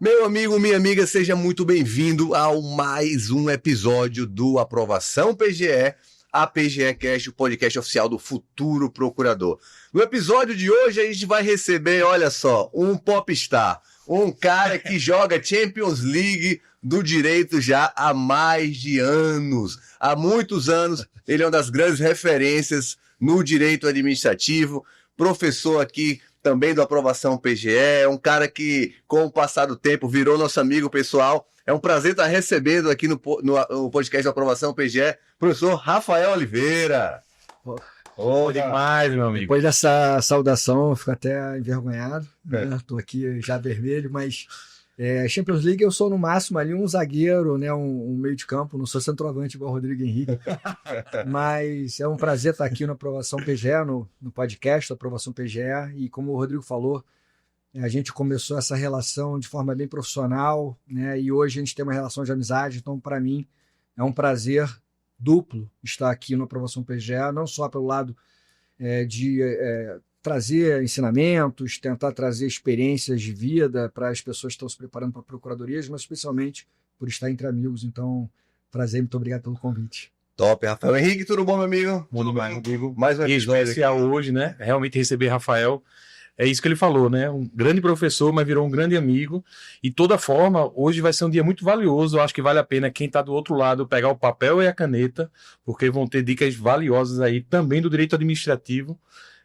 Meu amigo, minha amiga, seja muito bem-vindo ao mais um episódio do Aprovação PGE, a PGE Cast, o podcast oficial do futuro procurador. No episódio de hoje a gente vai receber, olha só, um popstar, um cara que joga Champions League do direito já há mais de anos. Há muitos anos, ele é uma das grandes referências no direito administrativo, professor aqui também do Aprovação PGE, é um cara que, com o passar do tempo, virou nosso amigo pessoal. É um prazer estar recebendo aqui no podcast do Aprovação PGE, professor Rafael Oliveira. Bom demais, meu amigo. Depois dessa saudação, eu fico até envergonhado. Estou aqui já vermelho, mas Champions League eu sou no máximo ali um zagueiro, né, um meio de campo, não sou centroavante igual o Rodrigo Henrique. Mas é um prazer estar aqui no Aprovação PGE, no podcast do Aprovação PGE. E como o Rodrigo falou, a gente começou essa relação de forma bem profissional, né, e hoje a gente tem uma relação de amizade. Então, para mim, é um prazer duplo estar aqui no Aprovação PGE, não só pelo lado de trazer ensinamentos, tentar trazer experiências de vida para as pessoas que estão se preparando para procuradorias, mas especialmente por estar entre amigos. Então, prazer, muito obrigado pelo convite. Top, Rafael Henrique, tudo bom, meu amigo? Tudo bem, meu amigo. Mais um episódio especial aqui hoje, né? Realmente receber Rafael. É isso que ele falou, né? Um grande professor, mas virou um grande amigo. E de toda forma, hoje vai ser um dia muito valioso. Eu acho que vale a pena quem está do outro lado pegar o papel e a caneta, porque vão ter dicas valiosas aí também do direito administrativo.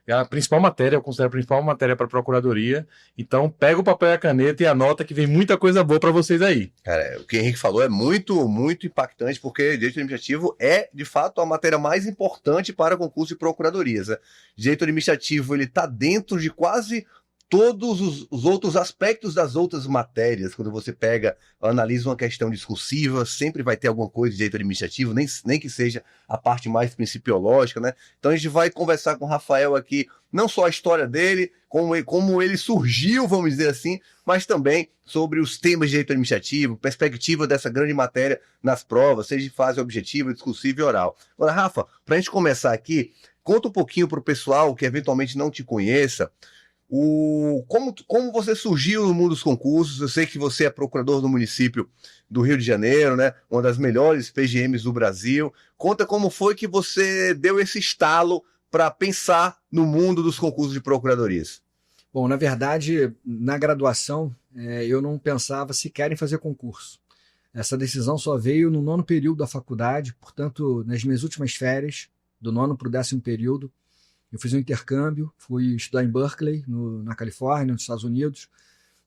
A principal matéria, eu considero a principal matéria para a Procuradoria. Então, pega o papel e a caneta e anota que vem muita coisa boa para vocês aí. Cara, o que o Henrique falou é muito, muito impactante, porque direito administrativo é, de fato, a matéria mais importante para concurso de procuradorias. Né? Direito administrativo, ele está dentro de quase todos os outros aspectos das outras matérias. Quando você analisa uma questão discursiva, sempre vai ter alguma coisa de direito administrativo, nem que seja a parte mais principiológica, né? Então a gente vai conversar com o Rafael aqui, não só a história dele, como ele surgiu, vamos dizer assim, mas também sobre os temas de direito administrativo, perspectiva dessa grande matéria nas provas, seja de fase objetiva, discursiva e oral. Agora, Rafa, para a gente começar aqui, conta um pouquinho para o pessoal que eventualmente não te conheça, como você surgiu no mundo dos concursos. Eu sei que você é procurador do município do Rio de Janeiro, né? Uma das melhores PGMs do Brasil. Conta como foi que você deu esse estalo para pensar no mundo dos concursos de procuradorias. Bom, na verdade, na graduação, eu não pensava sequer em fazer concurso. Essa decisão só veio no 9º período da faculdade, portanto, nas minhas últimas férias, do 9º para o 10º período, eu fiz um intercâmbio, fui estudar em Berkeley, na Califórnia, nos Estados Unidos,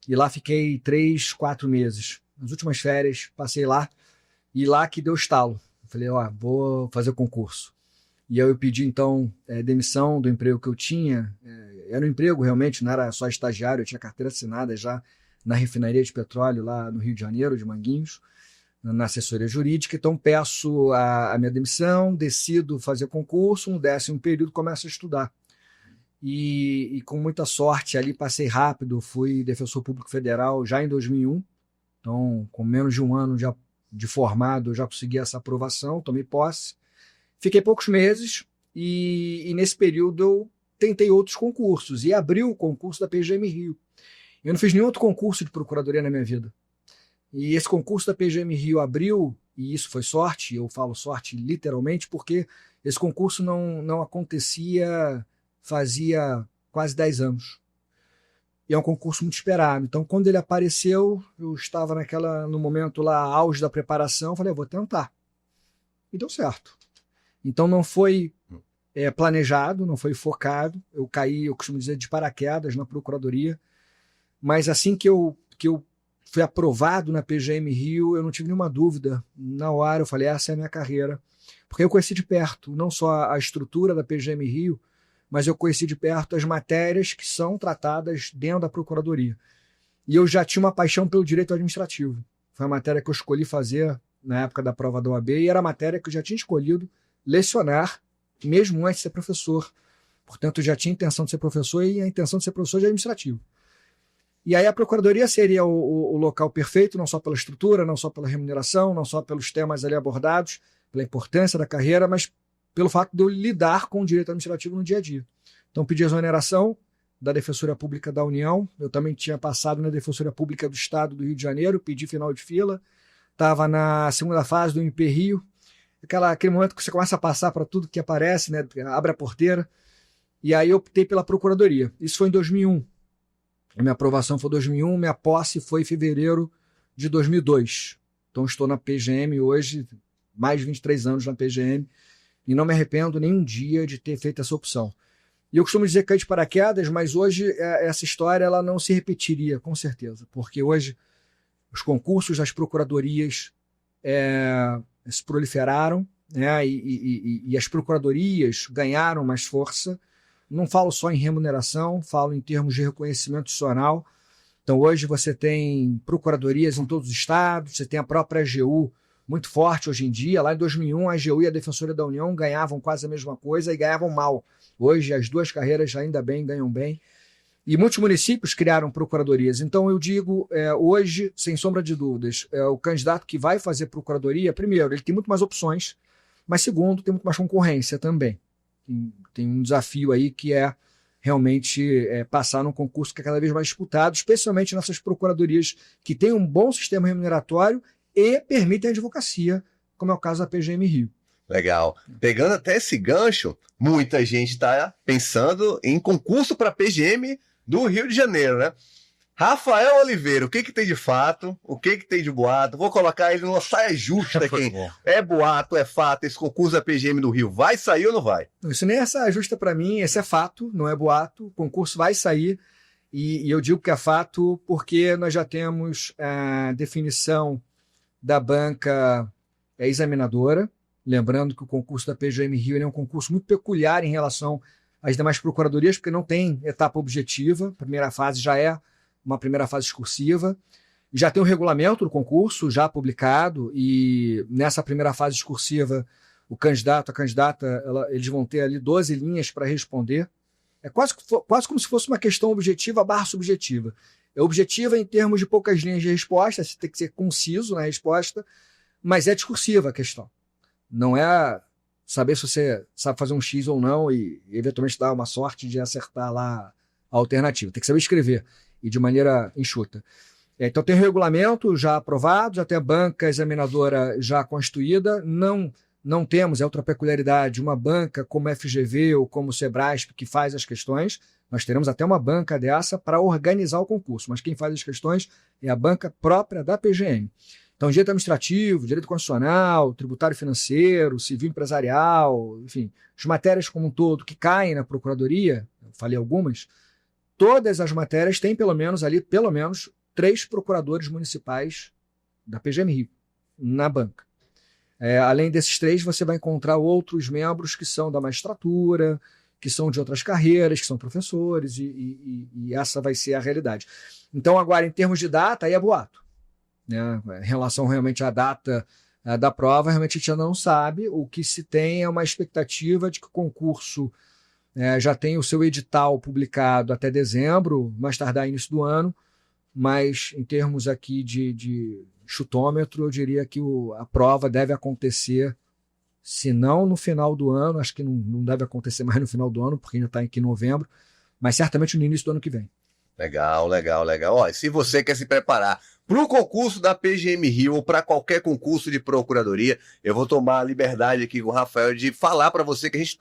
e lá fiquei 3, 4 meses. Nas últimas férias, passei lá, e lá que deu estalo. Eu falei, vou fazer concurso. E aí eu pedi, então, demissão do emprego que eu tinha. Era um emprego, realmente, não era só estagiário, eu tinha carteira assinada já na refinaria de petróleo lá no Rio de Janeiro, de Manguinhos, na assessoria jurídica. Então peço a minha demissão, decido fazer concurso, no 10º período começo a estudar. E com muita sorte ali passei rápido, fui defensor público federal já em 2001, então com menos de um ano já de formado eu já consegui essa aprovação, tomei posse. Fiquei poucos meses e nesse período eu tentei outros concursos e abri o concurso da PGM Rio. Eu não fiz nenhum outro concurso de procuradoria na minha vida. E esse concurso da PGM Rio abriu, e isso foi sorte, eu falo sorte literalmente, porque esse concurso não acontecia fazia quase 10 anos. E é um concurso muito esperado. Então, quando ele apareceu, eu estava no momento lá, auge da preparação, falei, eu vou tentar. E deu certo. Então, não foi planejado, não foi focado. Eu caí, eu costumo dizer, de paraquedas na procuradoria. Mas assim que eu fui aprovado na PGM Rio, eu não tive nenhuma dúvida. Na hora eu falei, essa é a minha carreira. Porque eu conheci de perto, não só a estrutura da PGM Rio, mas eu conheci de perto as matérias que são tratadas dentro da Procuradoria. E eu já tinha uma paixão pelo direito administrativo. Foi a matéria que eu escolhi fazer na época da prova da OAB, e era a matéria que eu já tinha escolhido lecionar, mesmo antes de ser professor. Portanto, eu já tinha a intenção de ser professor e a intenção de ser professor de administrativo. E aí a Procuradoria seria o local perfeito, não só pela estrutura, não só pela remuneração, não só pelos temas ali abordados, pela importância da carreira, mas pelo fato de eu lidar com o direito administrativo no dia a dia. Então pedi exoneração da Defensoria Pública da União. Eu também tinha passado na Defensoria Pública do Estado do Rio de Janeiro, pedi final de fila. Estava na segunda fase do MP Rio. Aquele momento que você começa a passar para tudo que aparece, né? Abre a porteira. E aí eu optei pela Procuradoria. Isso foi em 2001. A minha aprovação foi em 2001, minha posse foi em fevereiro de 2002. Então estou na PGM hoje, mais de 23 anos na PGM, e não me arrependo nem um dia de ter feito essa opção. E eu costumo dizer que caí de paraquedas, mas hoje essa história ela não se repetiria, com certeza, porque hoje os concursos das procuradorias se proliferaram, né, e as procuradorias ganharam mais força. Não falo só em remuneração, falo em termos de reconhecimento institucional. Então hoje você tem procuradorias em todos os estados, você tem a própria AGU muito forte hoje em dia. Lá em 2001 a AGU e a Defensoria da União ganhavam quase a mesma coisa e ganhavam mal. Hoje as duas carreiras ainda bem ganham bem. E muitos municípios criaram procuradorias. Então eu digo, hoje, sem sombra de dúvidas, o candidato que vai fazer procuradoria, primeiro, ele tem muito mais opções, mas segundo, tem muito mais concorrência também. Tem um desafio aí que é realmente passar num concurso que é cada vez mais disputado, especialmente nessas procuradorias que têm um bom sistema remuneratório e permitem a advocacia, como é o caso da PGM Rio. Legal. Pegando até esse gancho, muita gente está pensando em concurso para PGM do Rio de Janeiro, né? Rafael Oliveira, o que tem de fato? O que tem de boato? Vou colocar ele numa saia justa aqui. É boato, é fato, esse concurso da PGM do Rio vai sair ou não vai? Isso nem é saia justa para mim, esse é fato, não é boato. O concurso vai sair e eu digo que é fato porque nós já temos a definição da banca examinadora. Lembrando que o concurso da PGM Rio é um concurso muito peculiar em relação às demais procuradorias, porque não tem etapa objetiva. A primeira fase já é uma primeira fase discursiva. Já tem o regulamento do concurso, já publicado, e nessa primeira fase discursiva, o candidato, a candidata, eles vão ter ali 12 linhas para responder. É quase como se fosse uma questão objetiva / subjetiva. É objetiva em termos de poucas linhas de resposta, você tem que ser conciso na resposta, mas é discursiva a questão. Não é saber se você sabe fazer um X ou não e eventualmente dar uma sorte de acertar lá a alternativa. Tem que saber escrever e de maneira enxuta. Então tem o regulamento já aprovado, já tem a banca examinadora já constituída. Não temos, é outra peculiaridade, uma banca como a FGV ou como o Sebrasp que faz as questões. Nós teremos até uma banca dessa para organizar o concurso, mas quem faz as questões é a banca própria da PGM. Então, direito administrativo, direito constitucional, tributário financeiro, civil empresarial, enfim, as matérias como um todo que caem na procuradoria, eu falei algumas, todas as matérias têm pelo menos 3 procuradores municipais da PGM Rio na banca. Além desses 3, você vai encontrar outros membros que são da magistratura, que são de outras carreiras, que são professores, e essa vai ser a realidade. Então, agora, em termos de data, aí é boato. Né? Em relação realmente à data da prova, realmente a gente ainda não sabe. O que se tem é uma expectativa de que o concurso já tenha o seu edital publicado até dezembro, mais tardar início do ano, mas em termos aqui de chutômetro, eu diria que a prova deve acontecer, se não no final do ano, acho que não deve acontecer mais no final do ano, porque ainda está aqui em novembro, mas certamente no início do ano que vem. Legal. Olha, se você quer se preparar para o concurso da PGM Rio ou para qualquer concurso de procuradoria, eu vou tomar a liberdade aqui com o Rafael de falar para você que a gente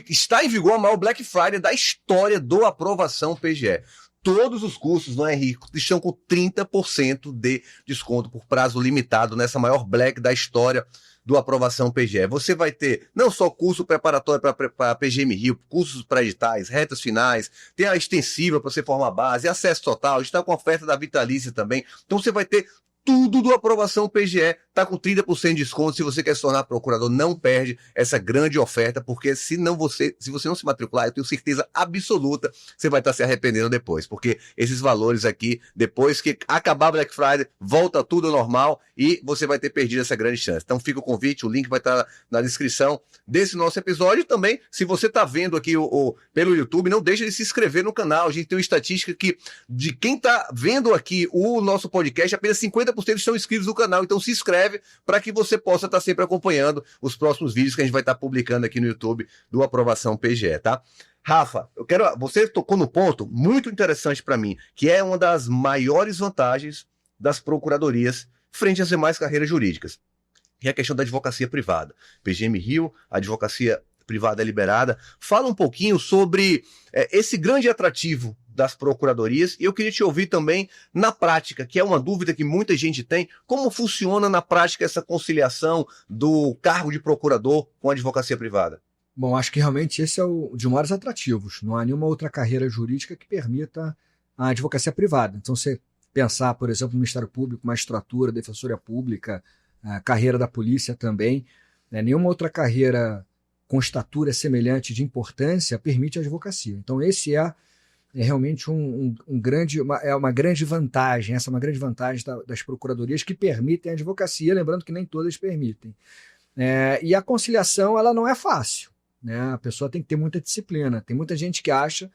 está em vigor a maior Black Friday da história do Aprovação PGE. Todos os cursos no RI estão com 30% de desconto por prazo limitado nessa maior Black da história do Aprovação PGE. Você vai ter não só curso preparatório para a PGM Rio, cursos para editais, retas finais, tem a extensiva para você formar base, acesso total, está com a oferta da Vitalícia também. Então você vai ter tudo do Aprovação PGE, está com 30% de desconto. Se você quer se tornar procurador, não perde essa grande oferta, porque se você não se matricular, eu tenho certeza absoluta que você vai estar se arrependendo depois, porque esses valores aqui, depois que acabar Black Friday, volta tudo ao normal e você vai ter perdido essa grande chance. Então fica o convite, o link vai estar na descrição desse nosso episódio. E também, se você está vendo aqui pelo YouTube, não deixe de se inscrever no canal. A gente tem uma estatística que de quem está vendo aqui o nosso podcast, apenas 50% estão inscritos no canal, então se inscreve para que você possa estar sempre acompanhando os próximos vídeos que a gente vai estar publicando aqui no YouTube do Aprovação PGE, tá? Rafa, você tocou no ponto muito interessante para mim, que é uma das maiores vantagens das procuradorias frente às demais carreiras jurídicas, que é a questão da advocacia privada. PGM Rio, a advocacia privada é liberada. Fala um pouquinho sobre esse grande atrativo das procuradorias, e eu queria te ouvir também na prática, que é uma dúvida que muita gente tem, como funciona na prática essa conciliação do cargo de procurador com a advocacia privada? Bom, acho que realmente esse é o de maiores atrativos. Não há nenhuma outra carreira jurídica que permita a advocacia privada. Então, você pensar, por exemplo, no Ministério Público, magistratura, defensoria pública, a carreira da polícia também, né? Nenhuma outra carreira com estatura semelhante de importância permite a advocacia. Então, esse é realmente uma grande vantagem. Essa é uma grande vantagem das procuradorias que permitem a advocacia, lembrando que nem todas permitem. E a conciliação, ela não é fácil. Né? A pessoa tem que ter muita disciplina. Tem muita gente que acha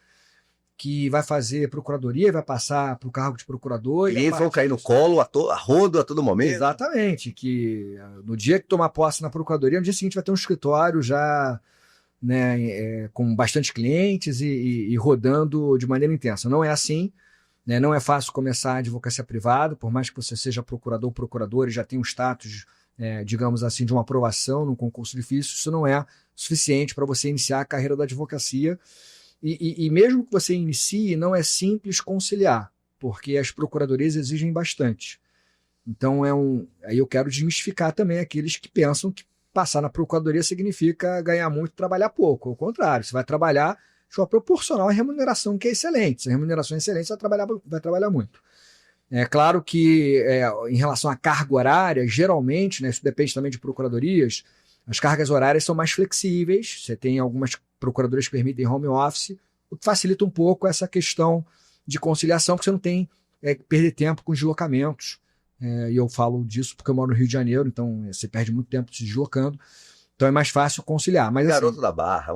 que vai fazer procuradoria e vai passar para o cargo de procurador. Clientes vão cair no colo a rodo a todo momento. Exatamente, que no dia que tomar posse na procuradoria, no dia seguinte vai ter um escritório já, né, com bastante clientes e rodando de maneira intensa. Não é assim, né? Não é fácil começar a advocacia privada, por mais que você seja procurador ou procuradora e já tenha um status, digamos assim, de uma aprovação num concurso difícil, isso não é suficiente para você iniciar a carreira da advocacia. E mesmo que você inicie, não é simples conciliar, porque as procuradorias exigem bastante. Então, aí eu quero desmistificar também aqueles que pensam que passar na procuradoria significa ganhar muito e trabalhar pouco. Ao contrário, você vai trabalhar de forma proporcional à remuneração, que é excelente. Se a remuneração é excelente, você vai trabalhar muito. É claro que, em relação à carga horária, geralmente, né, isso depende também de procuradorias, as cargas horárias são mais flexíveis. Você tem algumas procuradorias que permitem home office, o que facilita um pouco essa questão de conciliação, porque você não tem que perder tempo com deslocamentos. E eu falo disso porque eu moro no Rio de Janeiro, então você perde muito tempo se deslocando. Então é mais fácil conciliar. Mas, um garoto da Barra,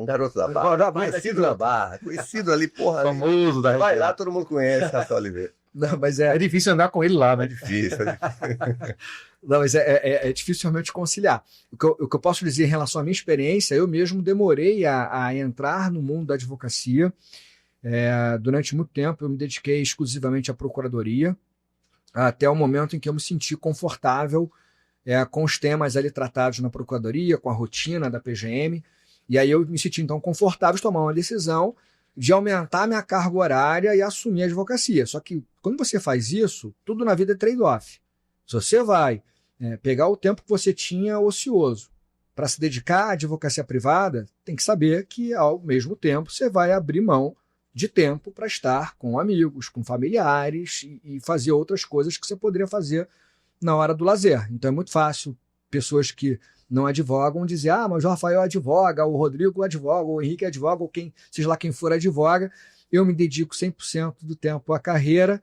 conhecido na Barra, conhecido ali, porra. Famoso da Vai região. lá, todo mundo conhece, Rafael Oliveira. Não, mas É difícil andar com ele lá, né? É difícil. Não, mas é difícil realmente conciliar. O que eu posso dizer em relação à minha experiência, eu mesmo demorei a entrar no mundo da advocacia. Durante muito tempo eu me dediquei exclusivamente à procuradoria, até o momento em que eu me senti confortável com os temas ali tratados na procuradoria, com a rotina da PGM, e aí eu me senti então confortável de tomar uma decisão de aumentar minha carga horária e assumir a advocacia. Só que quando você faz isso, tudo na vida é trade-off. Se você vai pegar o tempo que você tinha ocioso para se dedicar à advocacia privada, tem que saber que, ao mesmo tempo, você vai abrir mão de tempo para estar com amigos, com familiares e fazer outras coisas que você poderia fazer na hora do lazer. Então é muito fácil pessoas que não advogam dizer, mas o Rafael advoga, o Rodrigo advoga, o Henrique advoga, ou seja lá quem for advoga. Eu me dedico 100% do tempo à carreira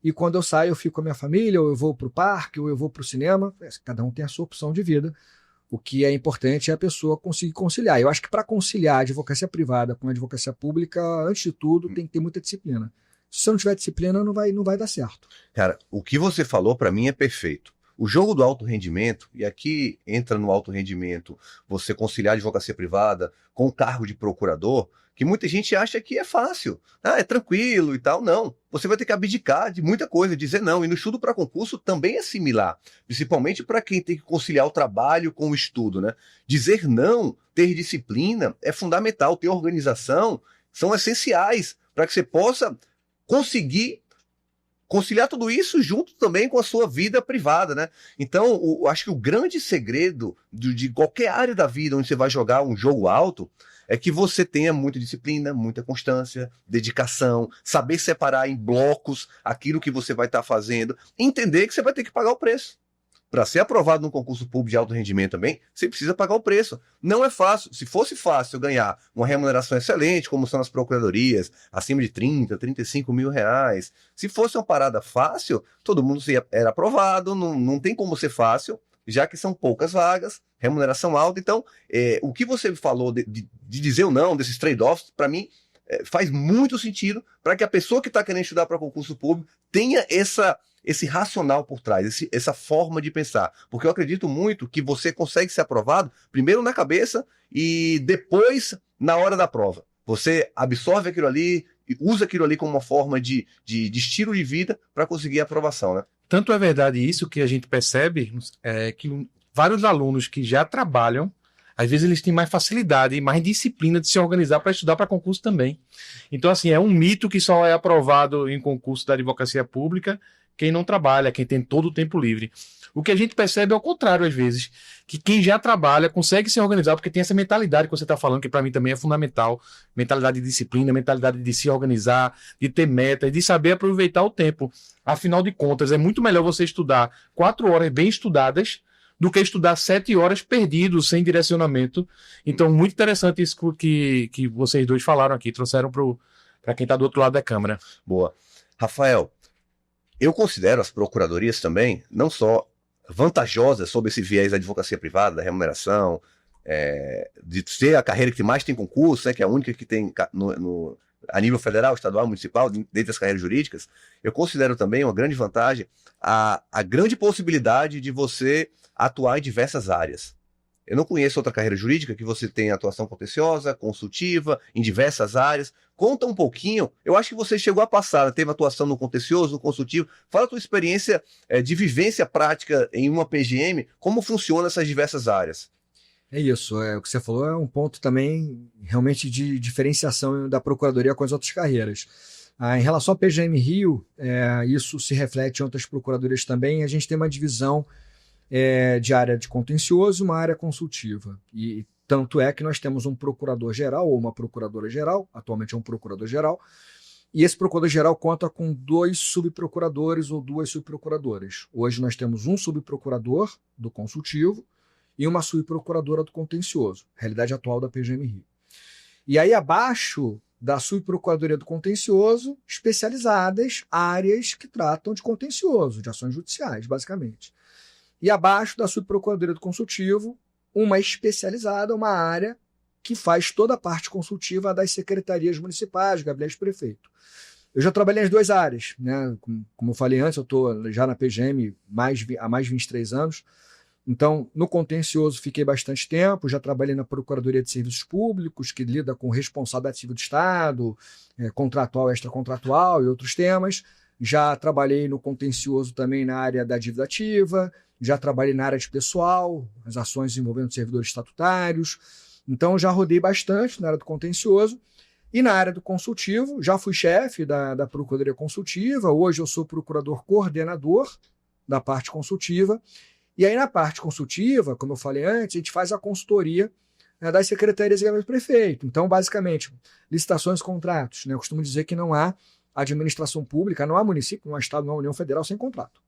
e quando eu saio eu fico com a minha família, ou eu vou para o parque, ou eu vou para o cinema. Cada um tem a sua opção de vida. O que é importante é a pessoa conseguir conciliar. Eu acho que para conciliar a advocacia privada com a advocacia pública, antes de tudo, tem que ter muita disciplina. Se você não tiver disciplina, não vai dar certo. Cara, o que você falou para mim é perfeito. O jogo do alto rendimento, e aqui entra no alto rendimento você conciliar a advocacia privada com o cargo de procurador, que muita gente acha que é fácil, é tranquilo e tal. Não, você vai ter que abdicar de muita coisa, dizer não. E no estudo para concurso também é similar, principalmente para quem tem que conciliar o trabalho com o estudo, né? Dizer não, ter disciplina é fundamental, ter organização são essenciais para que você possa conseguir conciliar tudo isso junto também com a sua vida privada, né? Então, acho que o grande segredo de qualquer área da vida onde você vai jogar um jogo alto é que você tenha muita disciplina, muita constância, dedicação, saber separar em blocos aquilo que você vai estar fazendo, entender que você vai ter que pagar o preço. Para ser aprovado num concurso público de alto rendimento também, você precisa pagar o preço. Não é fácil. Se fosse fácil ganhar uma remuneração excelente, como são as procuradorias, acima de 30, 35 mil reais, se fosse uma parada fácil, todo mundo era aprovado, não tem como ser fácil, já que são poucas vagas, remuneração alta. Então, o que você falou de dizer o não, desses trade-offs, para mim, faz muito sentido para que a pessoa que está querendo estudar para concurso público tenha esse racional por trás, essa forma de pensar. Porque eu acredito muito que você consegue ser aprovado primeiro na cabeça e depois na hora da prova. Você absorve aquilo ali e usa aquilo ali como uma forma de estilo de vida para conseguir a aprovação, né? Tanto é verdade isso que a gente percebe que vários alunos que já trabalham, às vezes eles têm mais facilidade e mais disciplina de se organizar para estudar para concurso também. Então, assim, é um mito que só é aprovado em concurso da advocacia pública quem não trabalha, quem tem todo o tempo livre. O que a gente percebe é o contrário, às vezes, que quem já trabalha consegue se organizar, porque tem essa mentalidade que você está falando, que para mim também é fundamental, mentalidade de disciplina, mentalidade de se organizar, de ter metas, de saber aproveitar o tempo. Afinal de contas, é muito melhor você estudar 4 horas bem estudadas do que estudar 7 horas perdido, sem direcionamento. Então, muito interessante isso que vocês dois falaram aqui, trouxeram para quem está do outro lado da câmera. Boa. Rafael, eu considero as procuradorias também não só vantajosas sob esse viés da advocacia privada, da remuneração, de ser a carreira que mais tem concurso, né, que é a única que tem a nível federal, estadual, municipal, dentre as carreiras jurídicas. Eu considero também uma grande vantagem a grande possibilidade de você atuar em diversas áreas. Eu não conheço outra carreira jurídica que você tenha atuação contenciosa, consultiva, em diversas áreas. Conta um pouquinho, eu acho que você chegou a passar, teve atuação no contencioso, no consultivo. Fala a tua experiência de vivência prática em uma PGM, como funcionam essas diversas áreas. É isso, o que você falou é um ponto também realmente de diferenciação da Procuradoria com as outras carreiras. Em relação à PGM Rio, isso se reflete em outras procuradorias também, a gente tem uma divisão de área de contencioso e uma área consultiva. E tanto é que nós temos um procurador-geral ou uma procuradora-geral, atualmente é um procurador-geral, e esse procurador-geral conta com 2 subprocuradores ou 2 subprocuradoras. Hoje nós temos um subprocurador do consultivo e uma subprocuradora do contencioso, realidade atual da PGM Rio. E aí abaixo da subprocuradoria do contencioso, especializadas áreas que tratam de contencioso, de ações judiciais, basicamente. E abaixo da subprocuradoria do consultivo, uma especializada, uma área que faz toda a parte consultiva das secretarias municipais, gabinete prefeito. Eu já trabalhei nas 2 áreas, né? Como eu falei antes, eu estou já na PGM há mais de 23 anos. Então, no contencioso fiquei bastante tempo, já trabalhei na Procuradoria de Serviços Públicos, que lida com responsabilidade civil do Estado, contratual, extracontratual e outros temas. Já trabalhei no contencioso também na área da dívida ativa, já trabalhei na área de pessoal, as ações envolvendo servidores estatutários. Então, já rodei bastante na área do contencioso. E na área do consultivo, já fui chefe da Procuradoria Consultiva, hoje eu sou procurador coordenador da parte consultiva. E aí, na parte consultiva, como eu falei antes, a gente faz a consultoria das secretarias e gabinete prefeito. Então, basicamente, licitações e contratos. Né? Eu costumo dizer que não há administração pública, não há município, não há estado, não há União Federal sem contrato.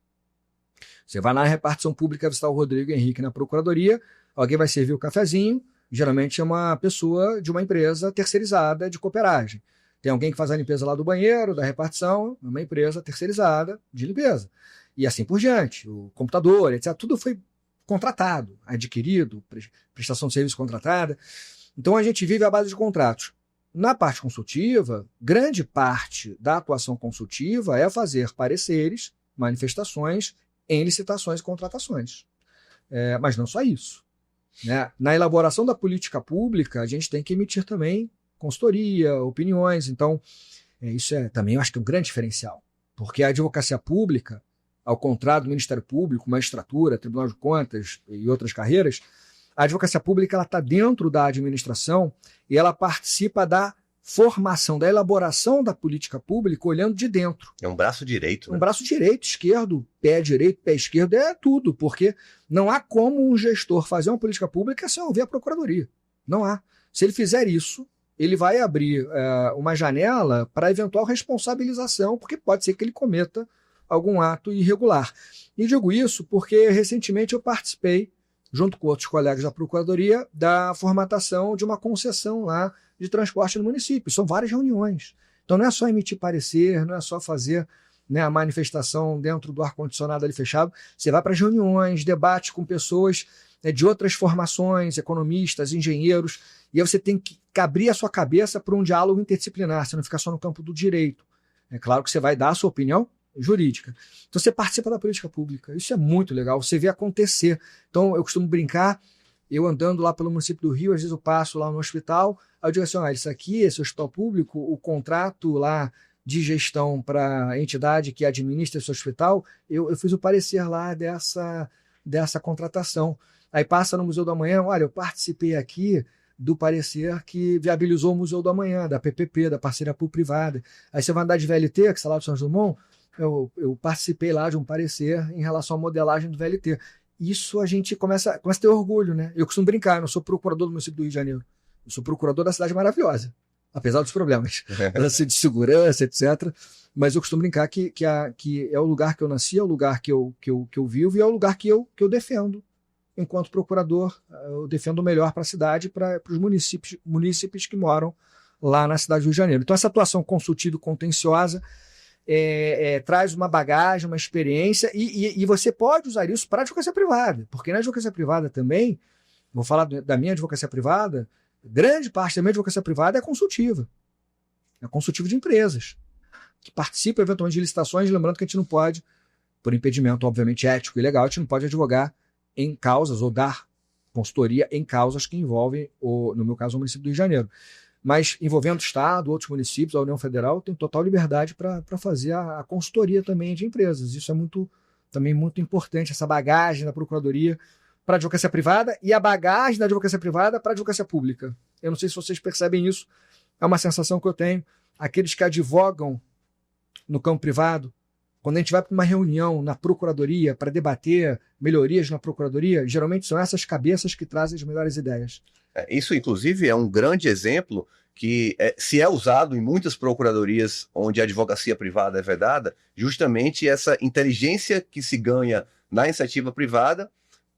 Você vai na repartição pública visitar o Rodrigo Henrique na procuradoria, alguém vai servir o cafezinho, geralmente é uma pessoa de uma empresa terceirizada de cooperagem. Tem alguém que faz a limpeza lá do banheiro, da repartição, uma empresa terceirizada de limpeza. E assim por diante, o computador, etc. Tudo foi contratado, adquirido, prestação de serviço contratada. Então a gente vive à base de contratos. Na parte consultiva, grande parte da atuação consultiva é fazer pareceres, manifestações em licitações e contratações. Mas não só isso. Né? Na elaboração da política pública, a gente tem que emitir também consultoria, opiniões. Então, isso também eu acho que é um grande diferencial. Porque a advocacia pública, ao contrário do Ministério Público, magistratura, Tribunal de Contas e outras carreiras, a advocacia pública está dentro da administração e ela participa da formação, da elaboração da política pública olhando de dentro. É um braço direito. Né? Um braço direito, esquerdo, pé direito, pé esquerdo, é tudo, porque não há como um gestor fazer uma política pública sem ouvir a procuradoria. Não há. Se ele fizer isso, ele vai abrir uma janela para eventual responsabilização, porque pode ser que ele cometa algum ato irregular. E digo isso porque recentemente eu participei, junto com outros colegas da Procuradoria, da formatação de uma concessão lá de transporte no município. São várias reuniões. Então não é só emitir parecer, não é só fazer a manifestação dentro do ar-condicionado ali fechado. Você vai para as reuniões, debate com pessoas de outras formações, economistas, engenheiros, e aí você tem que abrir a sua cabeça para um diálogo interdisciplinar, você não ficar só no campo do direito. É claro que você vai dar a sua opinião jurídica. Então você participa da política pública. Isso é muito legal, você vê acontecer. Então eu costumo brincar eu andando lá pelo município do Rio, às vezes eu passo lá no hospital, aí eu digo assim, isso aqui, esse hospital público, o contrato lá de gestão para a entidade que administra esse hospital, eu fiz o parecer lá dessa contratação. Aí passa no Museu do Amanhã, olha, eu participei aqui do parecer que viabilizou o Museu do Amanhã, da PPP, da parceria público-privada. Aí você vai andar de VLT, que é lá do São Dumont, eu participei lá de um parecer em relação à modelagem do VLT. Isso a gente começa a ter orgulho, né? Eu costumo brincar, eu não sou procurador do município do Rio de Janeiro, eu sou procurador da cidade maravilhosa, apesar dos problemas de segurança, etc. Mas eu costumo brincar que é o lugar que eu nasci, é o lugar que eu vivo e é o lugar que eu defendo. Enquanto procurador, eu defendo o melhor para a cidade e para os munícipes que moram lá na cidade do Rio de Janeiro. Então, essa atuação consultiva e contenciosa traz uma bagagem, uma experiência, e você pode usar isso para a advocacia privada, porque na advocacia privada também, vou falar da minha advocacia privada, grande parte da minha advocacia privada é consultiva de empresas, que participam eventualmente de licitações, lembrando que a gente não pode, por impedimento obviamente ético e legal, a gente não pode advogar em causas ou dar consultoria em causas que envolvem, no meu caso, o município do Rio de Janeiro. Mas envolvendo o Estado, outros municípios, a União Federal, tem total liberdade para fazer a consultoria também de empresas. Isso é também muito importante, essa bagagem da Procuradoria para a advocacia privada e a bagagem da advocacia privada para a advocacia pública. Eu não sei se vocês percebem isso, é uma sensação que eu tenho. Aqueles que advogam no campo privado, quando a gente vai para uma reunião na Procuradoria para debater melhorias na Procuradoria, geralmente são essas cabeças que trazem as melhores ideias. Isso, inclusive, é um grande exemplo que se é usado em muitas procuradorias onde a advocacia privada é vedada, justamente essa inteligência que se ganha na iniciativa privada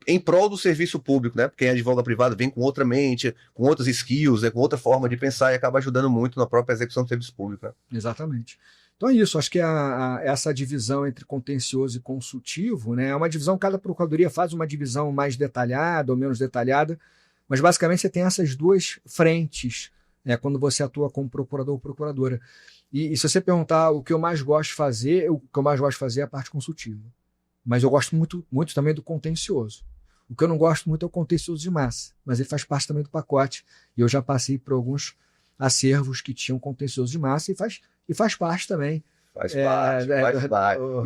em prol do serviço público, né? Porque quem advoga privado vem com outra mente, com outras skills, com outra forma de pensar e acaba ajudando muito na própria execução do serviço público, né? Exatamente. Então é isso, acho que essa divisão entre contencioso e consultivo, né, é uma divisão, cada procuradoria faz uma divisão mais detalhada ou menos detalhada, mas basicamente você tem essas duas frentes, né, quando você atua como procurador ou procuradora. E se você perguntar o que eu mais gosto de fazer, o que eu mais gosto de fazer é a parte consultiva. Mas eu gosto muito, muito também do contencioso. O que eu não gosto muito é o contencioso de massa, mas ele faz parte também do pacote. E eu já passei por alguns acervos que tinham contencioso de massa e faz parte também. Faz parte.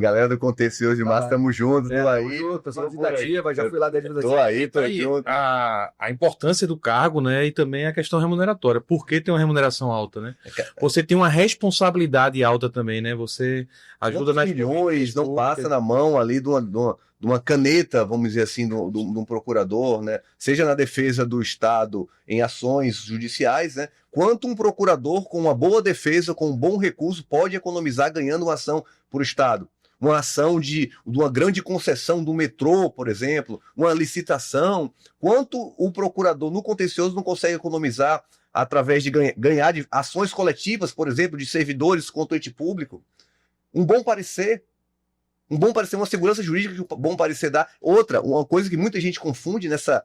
Galera do contencioso de massa, estamos juntos. Tô aí. Pessoal da Vida já fui lá da Vida Tô aí, tô junto. A importância do cargo, né? E também a questão remuneratória. Por que tem uma remuneração alta, né? Você tem uma responsabilidade alta também, né? Você ajuda nas milhões, não passa na mão ali de uma caneta, vamos dizer assim, de um procurador, né? Seja na defesa do Estado em ações judiciais, né? Quanto um procurador com uma boa defesa, com um bom recurso, pode economizar ganhando uma ação para o Estado. Uma ação de uma grande concessão do metrô, por exemplo, uma licitação. Quanto o procurador no contencioso não consegue economizar através de ganhar de ações coletivas, por exemplo, de servidores contra o ente público. Um bom parecer, uma segurança jurídica que o bom parecer dá. Outra, uma coisa que muita gente confunde nessa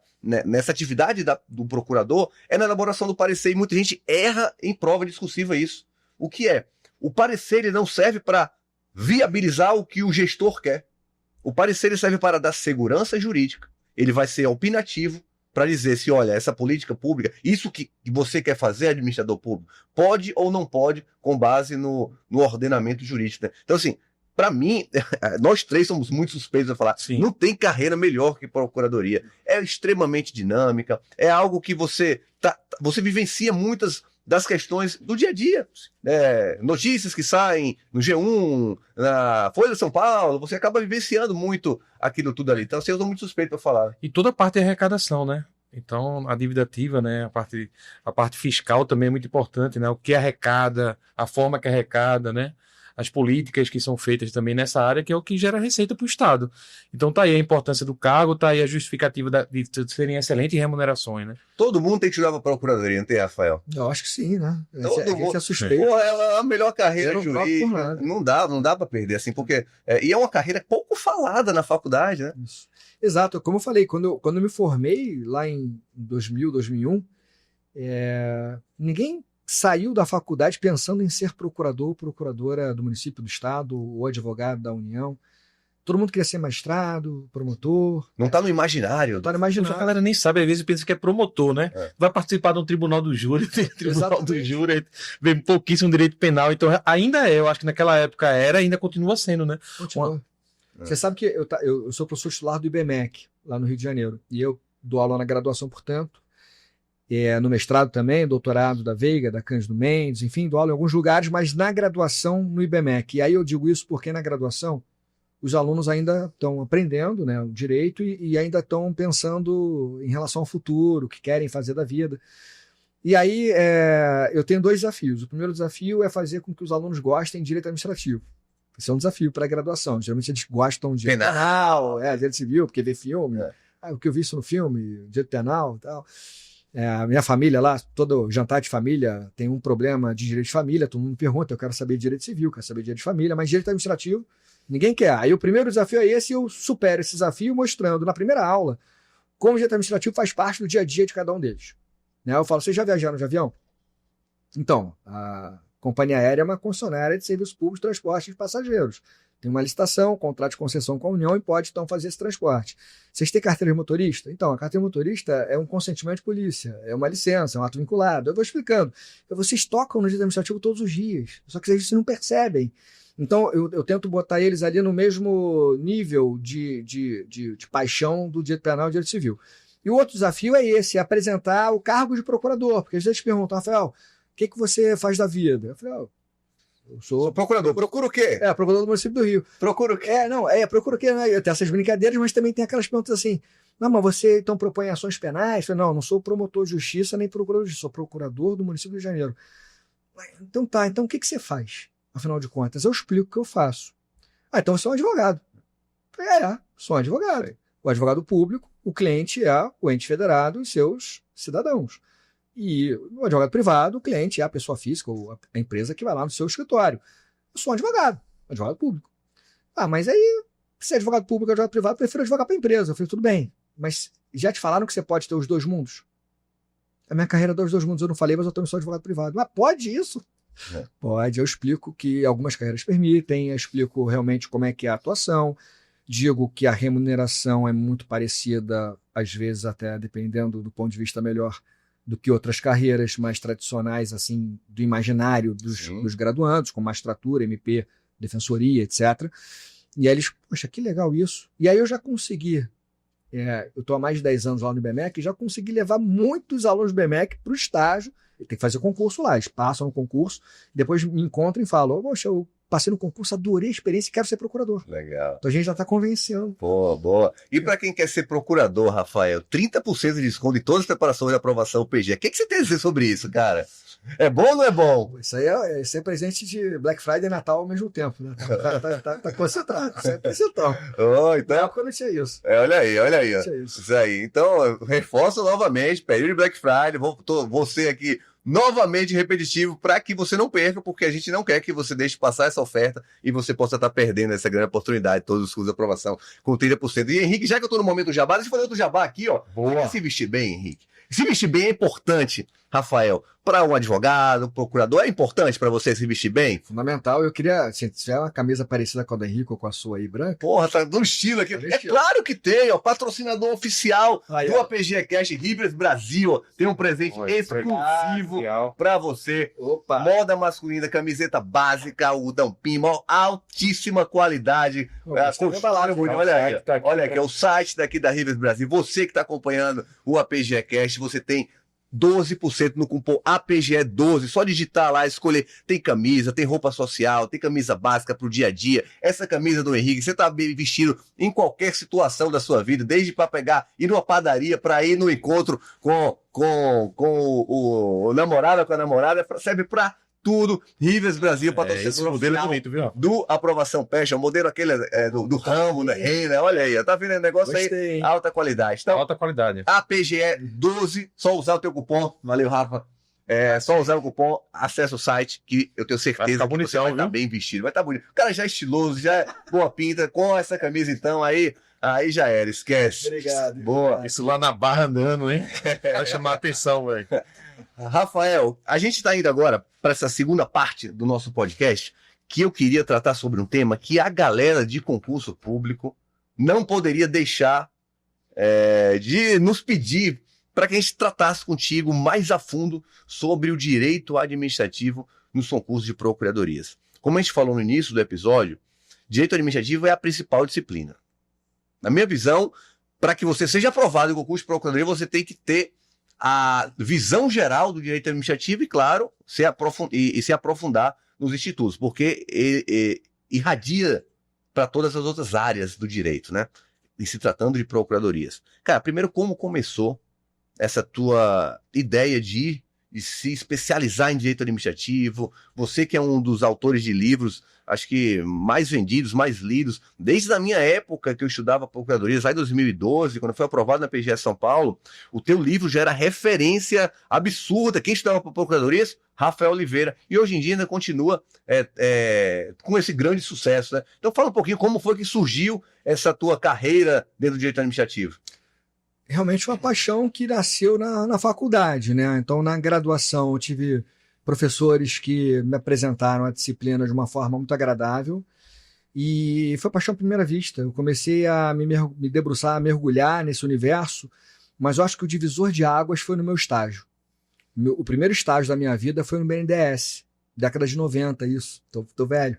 atividade do procurador é na elaboração do parecer, e muita gente erra em prova discursiva isso. O que é? O parecer ele não serve para viabilizar o que o gestor quer. O parecer ele serve para dar segurança jurídica. Ele vai ser opinativo para dizer se, olha, essa política pública, isso que você quer fazer, administrador público, pode ou não pode, com base no ordenamento jurídico. Né? Então, assim, para mim, nós três somos muito suspeitos a falar. Sim. Não tem carreira melhor que procuradoria. É extremamente dinâmica, é algo que você vivencia muitas das questões do dia a dia. Notícias que saem no G1, na Folha de São Paulo, você acaba vivenciando muito aquilo tudo ali. Então, eu sou muito suspeito para falar. E toda a parte de arrecadação, né? Então, a dívida ativa, né? A parte fiscal também é muito importante, né? O que arrecada, a forma que arrecada, né? As políticas que são feitas também nessa área, que é o que gera receita para o Estado. Então tá aí a importância do cargo, tá aí a justificativa de serem excelentes remunerações, né? Todo mundo tem que estudar para procuradoria, não tem, Rafael? Eu acho que sim, né? Todo mundo é suspeito. Pô, é a melhor carreira jurídica. Não dá para perder, assim, porque... e é uma carreira pouco falada na faculdade, né? Isso. Exato, como eu falei, quando eu me formei lá em 2000, 2001, ninguém saiu da faculdade pensando em ser procurador ou procuradora do município, do Estado, ou advogado da União. Todo mundo queria ser magistrado, promotor. Não tá no imaginário. Não tá no A imaginário. galera nem sabe, às vezes pensa que é promotor, né? Vai participar de um tribunal do júri, tem tribunal do Exatamente. júri, vem pouquíssimo direito penal, então ainda eu acho que naquela época era, ainda continua sendo, né? Continua. Você sabe que eu sou professor titular do IBMEC, lá no Rio de Janeiro. E eu dou aula na graduação, portanto. No mestrado também, doutorado da Veiga, da Cândido Mendes, enfim, dou aula em alguns lugares, mas na graduação no IBMEC. E aí eu digo isso porque na graduação os alunos ainda estão aprendendo, né, o direito e ainda estão pensando em relação ao futuro, o que querem fazer da vida. E aí eu tenho 2 desafios. O primeiro desafio é fazer com que os alunos gostem de direito administrativo. Esse é um desafio para a graduação. Geralmente eles gostam de penal, direito civil, porque vê filme. O que eu vi isso no filme, direito penal e tal. A minha família lá, todo jantar de família tem um problema de direito de família, todo mundo pergunta, eu quero saber de direito civil, quero saber de direito de família, mas direito administrativo ninguém quer. Aí o primeiro desafio é esse, eu supero esse desafio mostrando na primeira aula como o direito administrativo faz parte do dia a dia de cada um deles. Eu falo, vocês já viajaram de avião? Então, a companhia aérea é uma concessionária de serviços públicos de transporte de passageiros. Tem uma licitação, contrato de concessão com a União e pode, então, fazer esse transporte. Vocês têm carteira de motorista? Então, a carteira de motorista é um consentimento de polícia, é uma licença, é um ato vinculado. Eu vou explicando. Vocês tocam no direito administrativo todos os dias, só que vocês não percebem. Então, eu tento botar eles ali no mesmo nível de paixão do direito penal e direito civil. E o outro desafio é esse, apresentar o cargo de procurador, porque às vezes eles perguntam, Rafael, o que você faz da vida? Eu falei, eu sou procurador. Procura o quê? Procurador do município do Rio. Procura o quê? Procura o quê? Né? Tem essas brincadeiras, mas também tem aquelas perguntas assim, não, mas você então propõe ações penais? Eu falei, não sou promotor de justiça nem procurador de justiça, sou procurador do município do Rio de Janeiro. Então o que você faz? Afinal de contas, eu explico o que eu faço. Então você é um advogado. Sou um advogado. O advogado público, o cliente é o ente federado e seus cidadãos. E o advogado privado, o cliente é a pessoa física ou a empresa que vai lá no seu escritório. Eu sou um advogado público. Mas aí, se é advogado público ou advogado privado, eu prefiro advogar para a empresa. Eu falei, tudo bem, mas já te falaram que você pode ter os 2 mundos? A minha carreira é dos 2 mundos, eu não falei, mas eu também sou advogado privado. Mas pode isso? Pode, eu explico que algumas carreiras permitem, eu explico realmente como é que é a atuação, digo que a remuneração é muito parecida, às vezes até dependendo do ponto de vista melhor, do que outras carreiras mais tradicionais, assim, do imaginário dos graduandos, como magistratura, MP, defensoria, etc. E aí eles, poxa, que legal isso. E aí eu já consegui, eu estou há mais de 10 anos lá no IBMEC, já consegui levar muitos alunos do IBMEC para o estágio. Tem que fazer concurso lá, eles passam no concurso, depois me encontram e falam, poxa, eu passei no concurso, adorei a experiência e quero ser procurador. Legal. Então a gente já está convencendo. Boa. E para quem quer ser procurador, Rafael, 30% de desconto em todas as preparações de aprovação PG. O que você tem a dizer sobre isso, cara? É bom ou não é bom? Isso aí é presente de Black Friday e Natal ao mesmo tempo, né? Tá concentrado, isso é percentual. Então... Na época não tinha isso. Olha aí. Não tinha Isso aí. Então, eu reforço novamente, período de Black Friday, vou ser aqui novamente repetitivo para que você não perca, porque a gente não quer que você deixe passar essa oferta e você possa estar perdendo essa grande oportunidade, todos os cursos de aprovação com 30%. E Henrique, já que eu estou no momento do jabá, deixa eu fazer outro jabá aqui, ó. Boa. Se vestir bem, Henrique. Se vestir bem é importante, Rafael, para um advogado, um procurador, é importante para você se vestir bem? Fundamental. Eu queria, se tiver uma camisa parecida com a do Henrique ou com a sua aí, branca. Porra, tá no estilo aqui. Tá no É estilo. claro que tem, ó. Patrocinador oficial Aí, do ó. APG Cash Rivers Brasil, ó. Tem um presente exclusivo para você. Opa! Moda masculina, camiseta básica, algodão pima, altíssima qualidade. Olha aí, olha aqui, é o site daqui da Rivers Brasil. Você que está acompanhando o APG Cash, você tem 12% no cupom APGE12, só digitar lá, escolher, tem camisa, tem roupa social, tem camisa básica pro dia a dia, essa camisa do Henrique, você tá bem vestido em qualquer situação da sua vida, desde para pegar, ir numa padaria, para ir no encontro com o namorado, com a namorada, serve para tudo. Rivers Brasil, Esse patrocinador modelo é oficial bonito, viu? do Aprovação Peixe, o modelo aquele do Rambo, né? Rei, né? Olha aí, ó, tá vendo o negócio Gostei, aí? hein? Alta qualidade. Então, Alta qualidade. APGE12, só usar o teu cupom. Valeu, Rafa. Só usar o cupom, acessa o site, que eu tenho certeza ficar que você bonitão, vai estar viu? bem vestido. Vai estar bonito. O cara já é estiloso, já é boa pinta, com essa camisa então, aí já era, esquece. Obrigado. Boa. Isso lá na barra andando, hein? Vai chamar a atenção, velho. Rafael, a gente está indo agora para essa segunda parte do nosso podcast, que eu queria tratar sobre um tema que a galera de concurso público não poderia deixar de nos pedir para que a gente tratasse contigo mais a fundo sobre o direito administrativo nos concursos de procuradorias. Como a gente falou no início do episódio, direito administrativo é a principal disciplina. Na minha visão, para que você seja aprovado em concurso de procuradoria, você tem que ter a visão geral do direito administrativo e, claro, se aprofundar nos institutos, porque irradia para todas as outras áreas do direito, né? E se tratando de procuradorias. Cara, primeiro, como começou essa tua ideia de se especializar em direito administrativo? Você que é um dos autores de livros, acho que mais vendidos, mais lidos, desde a minha época que eu estudava procuradorias, lá em 2012, quando foi aprovado na PGE São Paulo, o teu livro já era referência absurda. Quem estudava procuradorias? Rafael Oliveira. E hoje em dia ainda continua com esse grande sucesso, né? Então fala um pouquinho como foi que surgiu essa tua carreira dentro do direito administrativo. Realmente uma paixão que nasceu na faculdade, né? Então, na graduação, eu tive professores que me apresentaram a disciplina de uma forma muito agradável e foi paixão à primeira vista. Eu comecei a me debruçar, a mergulhar nesse universo, mas eu acho que o divisor de águas foi no meu estágio. O primeiro estágio da minha vida foi no BNDES, década de 90, isso, tô velho.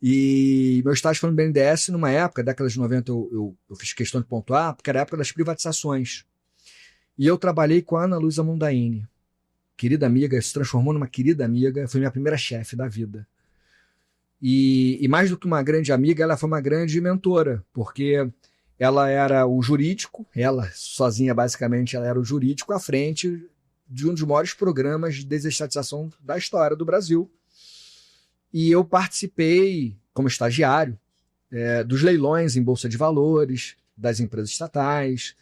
E meu estágio foi no BNDES numa época, década de 90, eu fiz questão de pontuar, porque era a época das privatizações. E eu trabalhei com a Ana Luísa Mondaini, querida amiga, se transformou numa querida amiga, foi minha primeira chefe da vida. E mais do que uma grande amiga, ela foi uma grande mentora, porque ela era o jurídico, ela sozinha basicamente, ela era o jurídico à frente de um dos maiores programas de desestatização da história do Brasil. E eu participei, como estagiário, dos leilões em Bolsa de Valores, das empresas estatais,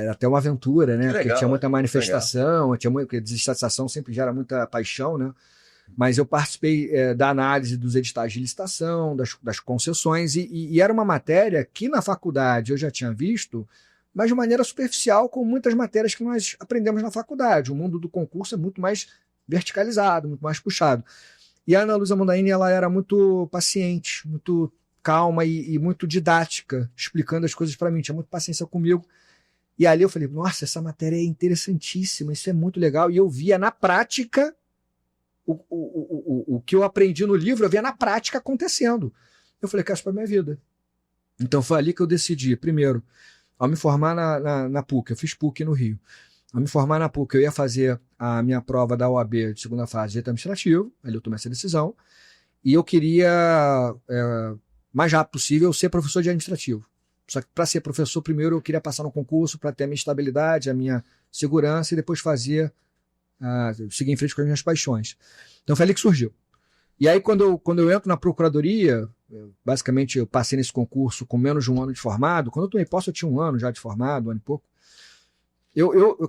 até uma aventura, né? Legal, porque tinha muita manifestação, porque desestatização sempre gera muita paixão, né? Mas eu participei da análise dos editais de licitação, das concessões, e era uma matéria que na faculdade eu já tinha visto, mas de maneira superficial, com muitas matérias que nós aprendemos na faculdade. O mundo do concurso é muito mais verticalizado, muito mais puxado. E a Ana Luísa Mondaini, ela era muito paciente, muito calma e muito didática, explicando as coisas para mim, tinha muita paciência comigo. E ali eu falei, nossa, essa matéria é interessantíssima, isso é muito legal. E eu via na prática o que eu aprendi no livro, eu via na prática acontecendo. Eu falei, quero isso para minha vida. Então foi ali que eu decidi, primeiro, ao me formar na PUC, eu fiz PUC no Rio. Ao me formar na PUC, eu ia fazer a minha prova da OAB de segunda fase de direito administrativo, ali eu tomei essa decisão, e eu queria, mais rápido possível, ser professor de administrativo. Só que para ser professor, primeiro eu queria passar no concurso para ter a minha estabilidade, a minha segurança, e depois seguir em frente com as minhas paixões. Então foi ali que surgiu. E aí quando eu entro na procuradoria, basicamente eu passei nesse concurso com menos de um ano de formado. Quando eu tomei posse eu tinha um ano já de formado, um ano e pouco.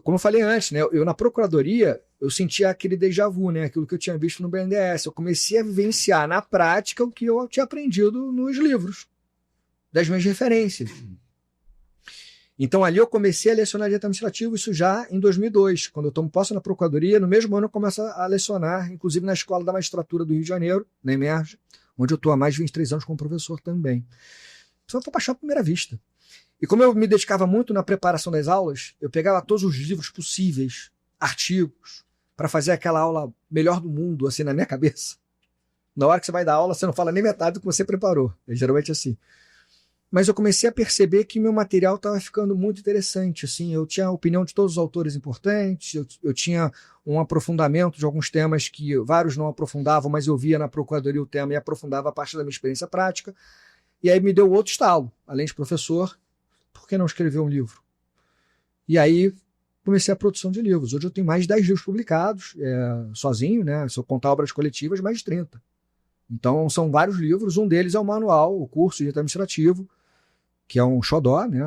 Como eu falei antes, né, eu na procuradoria, eu sentia aquele déjà vu, né, aquilo que eu tinha visto no BNDES. Eu comecei a vivenciar na prática o que eu tinha aprendido nos livros, das minhas referências. Então ali eu comecei a lecionar direito administrativo, isso já em 2002, quando eu tomo posse na procuradoria. No mesmo ano eu começo a lecionar, inclusive na Escola da Magistratura do Rio de Janeiro, na Emerge, onde eu estou há mais de 23 anos como professor também. Isso foi paixão à primeira vista. E como eu me dedicava muito na preparação das aulas, eu pegava todos os livros possíveis, artigos, para fazer aquela aula melhor do mundo, assim, na minha cabeça. Na hora que você vai dar aula, você não fala nem metade do que você preparou. É geralmente assim. Mas eu comecei a perceber que meu material estava ficando muito interessante. Assim, eu tinha a opinião de todos os autores importantes, eu tinha um aprofundamento de alguns temas que vários não aprofundavam, mas eu via na procuradoria o tema e aprofundava a parte da minha experiência prática. E aí me deu outro estalo. Além de professor, por que não escrever um livro? E aí comecei a produção de livros. Hoje eu tenho mais de 10 livros publicados, sozinho, né? Se eu contar obras coletivas, mais de 30. Então são vários livros. Um deles é o manual, o curso de direito administrativo, que é um xodó, né?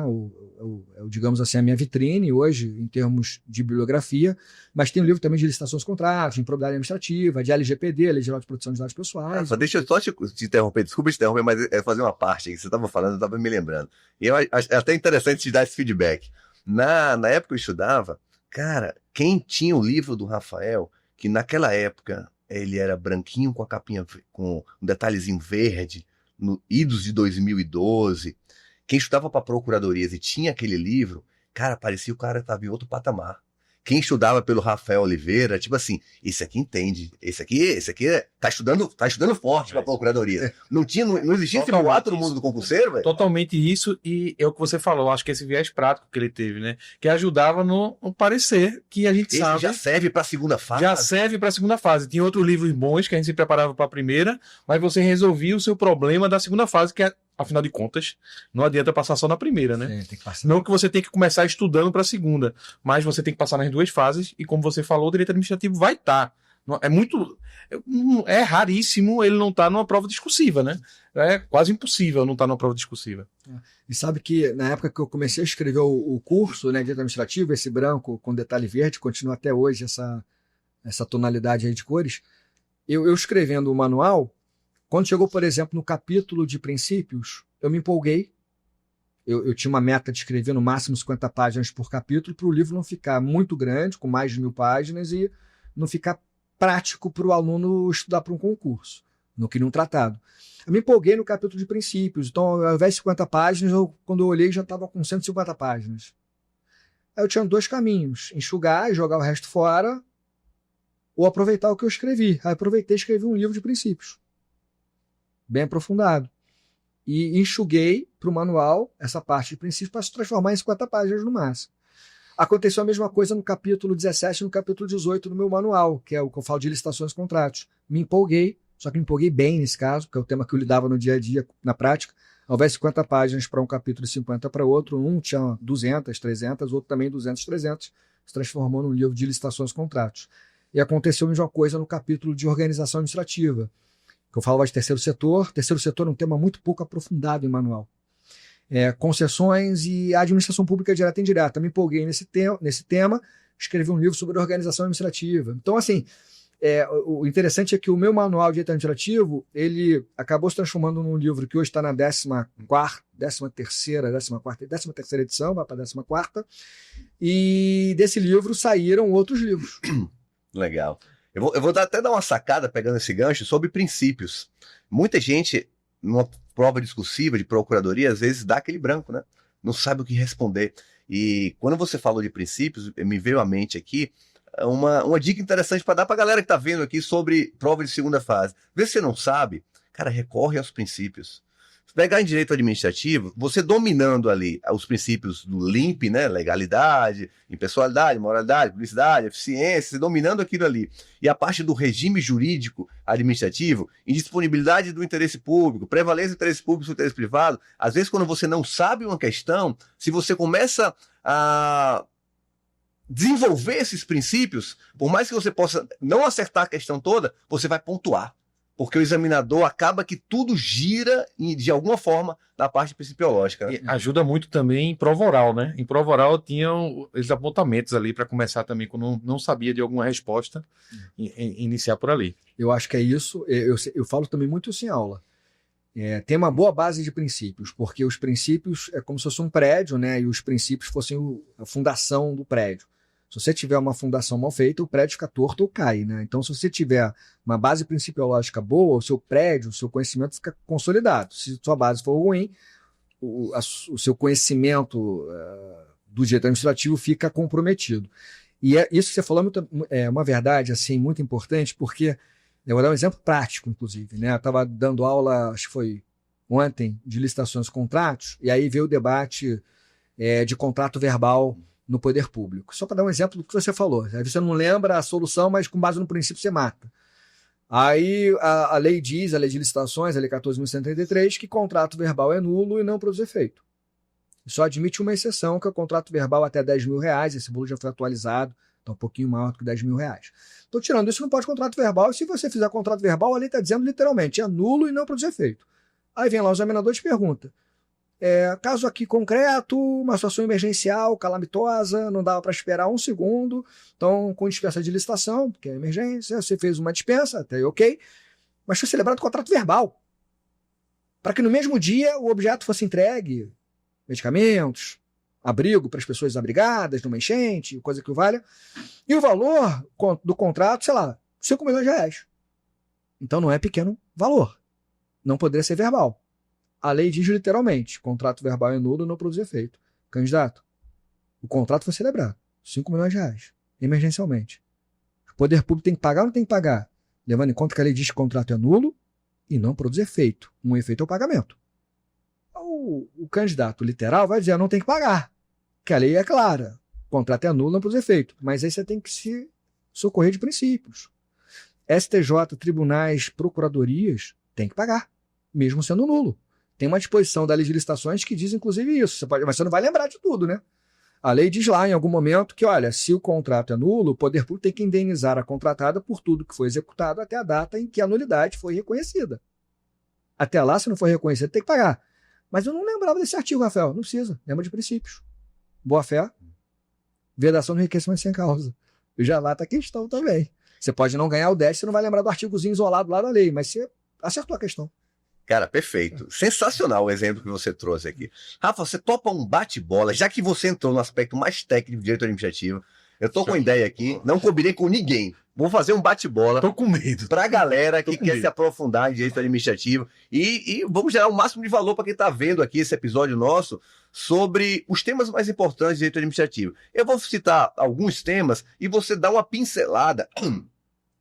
Digamos assim, a minha vitrine hoje, em termos de bibliografia, mas tem um livro também de licitações e contratos, de improbidade administrativa, de LGPD, Lei Geral de Proteção de Dados Pessoais. Deixa eu só te interromper, desculpa te interromper, mas é fazer uma parte aí que você estava falando, eu estava me lembrando. E eu acho até interessante te dar esse feedback. Na época que eu estudava, cara, quem tinha o livro do Rafael, que naquela época ele era branquinho com a capinha, com um detalhezinho verde, no idos de 2012. Quem estudava para procuradorias e tinha aquele livro, cara, parecia o cara estava em outro patamar. Quem estudava pelo Rafael Oliveira, tipo assim, esse aqui entende, esse aqui tá estudando forte para procuradoria. Não existia esse boato no mundo do concurseiro, velho? Totalmente isso, e é o que você falou, acho que esse viés prático que ele teve, né? Que ajudava no parecer, que a gente sabe. Já serve para a segunda fase. Já serve para a segunda fase. Tinha outros livros bons que a gente se preparava para a primeira, mas você resolvia o seu problema da segunda fase, que é, afinal de contas, não adianta passar só na primeira, né? Sim, tem que passar. Não que você tem que começar estudando para a segunda, mas você tem que passar nas duas fases, e como você falou, o direito administrativo vai estar. É raríssimo ele não estar numa prova discursiva, né? É quase impossível não estar numa prova discursiva. E sabe que na época que eu comecei a escrever o curso, né, de direito administrativo, esse branco com detalhe verde, continua até hoje essa tonalidade aí de cores, eu escrevendo o manual, quando chegou, por exemplo, no capítulo de princípios, eu me empolguei. Eu tinha uma meta de escrever no máximo 50 páginas por capítulo, para o livro não ficar muito grande, com mais de 1000 páginas, e não ficar prático para o aluno estudar para um concurso. Não queria um tratado. Eu me empolguei no capítulo de princípios. Então, ao invés de 50 páginas, quando eu olhei, já estava com 150 páginas. Aí eu tinha dois caminhos: enxugar e jogar o resto fora, ou aproveitar o que eu escrevi. Aí aproveitei e escrevi um livro de princípios, bem aprofundado. E enxuguei para o manual essa parte de princípios para se transformar em 50 páginas no máximo. Aconteceu a mesma coisa no capítulo 17 e no capítulo 18 do meu manual, que é o que eu falo de licitações e contratos. Me empolguei, só que me empolguei bem nesse caso, porque é o tema que eu lidava no dia a dia, na prática. Ao invés de 50 páginas para um capítulo e 50 para outro, um tinha 200, 300, outro também 200, 300, se transformou num livro de licitações e contratos. E aconteceu a mesma coisa no capítulo de organização administrativa, que eu falava de terceiro setor. Terceiro setor é um tema muito pouco aprofundado em manual. Concessões e administração pública direta e indireta. Me empolguei nesse tema, escrevi um livro sobre organização administrativa. Então, assim, o interessante é que o meu manual de direito administrativo, ele acabou se transformando num livro que hoje está na 13ª edição, vai para a 14ª, e desse livro saíram outros livros. Legal. Eu vou até dar uma sacada, pegando esse gancho, sobre princípios. Muita gente, numa prova discursiva de procuradoria, às vezes dá aquele branco, né? Não sabe o que responder. E quando você falou de princípios, me veio à mente aqui uma dica interessante para dar para a galera que está vendo aqui sobre prova de segunda fase. Vê se você não sabe, cara, recorre aos princípios. Se pegar em direito administrativo, você dominando ali os princípios do LIMP, né, legalidade, impessoalidade, moralidade, publicidade, eficiência, você dominando aquilo ali. E a parte do regime jurídico administrativo, indisponibilidade do interesse público, prevalência do interesse público sobre o interesse privado, às vezes quando você não sabe uma questão, se você começa a desenvolver esses princípios, por mais que você possa não acertar a questão toda, você vai pontuar. Porque o examinador acaba que tudo gira, de alguma forma, na parte principiológica. Né? E ajuda muito também em prova oral, né? Em prova oral tinham os apontamentos ali para começar também, quando não sabia de alguma resposta, iniciar por ali. Eu acho que é isso. Eu falo também muito isso em aula. Tem uma boa base de princípios, porque os princípios é como se fosse um prédio, né? E os princípios fossem a fundação do prédio. Se você tiver uma fundação mal feita, o prédio fica torto ou cai, né? Então, se você tiver uma base principiológica boa, o seu prédio, o seu conhecimento fica consolidado. Se sua base for ruim, o seu conhecimento do direito administrativo fica comprometido. E isso que você falou é uma verdade assim, muito importante, porque eu vou dar um exemplo prático, inclusive. Né? Eu estava dando aula, acho que foi ontem, de licitações e contratos, e aí veio o debate de contrato verbal no poder público. Só para dar um exemplo do que você falou. Aí você não lembra a solução, mas com base no princípio você mata. Aí a lei diz, a lei de licitações, a lei 14.133, que contrato verbal é nulo e não produz efeito. Só admite uma exceção, que é o contrato verbal até R$10.000, esse bolo já foi atualizado, está um pouquinho maior do que R$10.000. Então, tirando isso, não pode contrato verbal, e se você fizer contrato verbal, a lei está dizendo literalmente, é nulo e não produz efeito. Aí vem lá o examinador e te pergunta, caso aqui concreto, uma situação emergencial, calamitosa, não dava para esperar um segundo, então com dispensa de licitação, porque é emergência, você fez uma dispensa, até aí ok, mas foi celebrado contrato verbal, para que no mesmo dia o objeto fosse entregue, medicamentos, abrigo para as pessoas desabrigadas, numa enchente, coisa que o valha, e o valor do contrato, sei lá, R$5 milhões. Então não é pequeno valor. Não poderia ser verbal. A lei diz literalmente, contrato verbal é nulo e não produz efeito. Candidato, o contrato foi celebrado. 5 milhões de reais, emergencialmente. O poder público tem que pagar ou não tem que pagar? Levando em conta que a lei diz que o contrato é nulo e não produz efeito. Um efeito é o pagamento. O candidato literal vai dizer, não tem que pagar. Que a lei é clara. O contrato é nulo, não produz efeito. Mas aí você tem que se socorrer de princípios. STJ, tribunais, procuradorias, tem que pagar, mesmo sendo nulo. Tem uma disposição da lei de licitações que diz, inclusive, isso. Mas você não vai lembrar de tudo, né? A lei diz lá, em algum momento, que, olha, se o contrato é nulo, o poder público tem que indenizar a contratada por tudo que foi executado até a data em que a nulidade foi reconhecida. Até lá, se não for reconhecido, tem que pagar. Mas eu não lembrava desse artigo, Rafael. Não precisa. Lembra de princípios. Boa-fé. Vedação do enriquecimento sem causa. Já lá está a questão também. Você pode não ganhar o 10, você não vai lembrar do artigozinho isolado lá da lei, mas você acertou a questão. Cara, perfeito. Sensacional o exemplo que você trouxe aqui. Rafa, você topa um bate-bola, já que você entrou no aspecto mais técnico de direito administrativo. Eu tô com uma ideia aqui, não combinei com ninguém. Vou fazer um bate-bola. Tô com medo. Pra galera que quer se aprofundar em direito administrativo. E vamos gerar o máximo de valor para quem tá vendo aqui esse episódio nosso sobre os temas mais importantes de direito administrativo. Eu vou citar alguns temas e você dá uma pincelada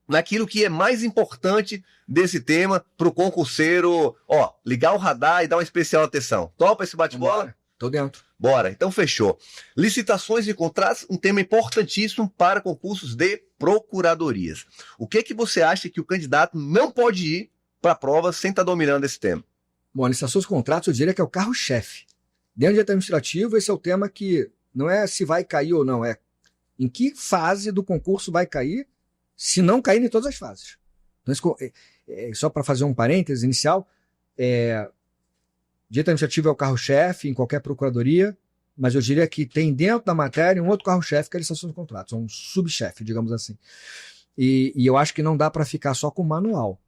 naquilo que é mais importante desse tema para o concurseiro, ligar o radar e dar uma especial atenção. Topa esse bate-bola? Tô dentro. Bora, então fechou. Licitações e contratos, um tema importantíssimo para concursos de procuradorias. O que você acha que o candidato não pode ir para a prova sem estar dominando esse tema? Bom, licitações e contratos eu diria que é o carro-chefe. Dentro do direito administrativo, esse é o tema que não é se vai cair ou não, é em que fase do concurso vai cair, se não cair em todas as fases. Então, só para fazer um parênteses inicial, direito administrativo é o carro-chefe em qualquer procuradoria, mas eu diria que tem dentro da matéria um outro carro-chefe que é a licitação de contratos, um subchefe, digamos assim. E eu acho que não dá para ficar só com manual.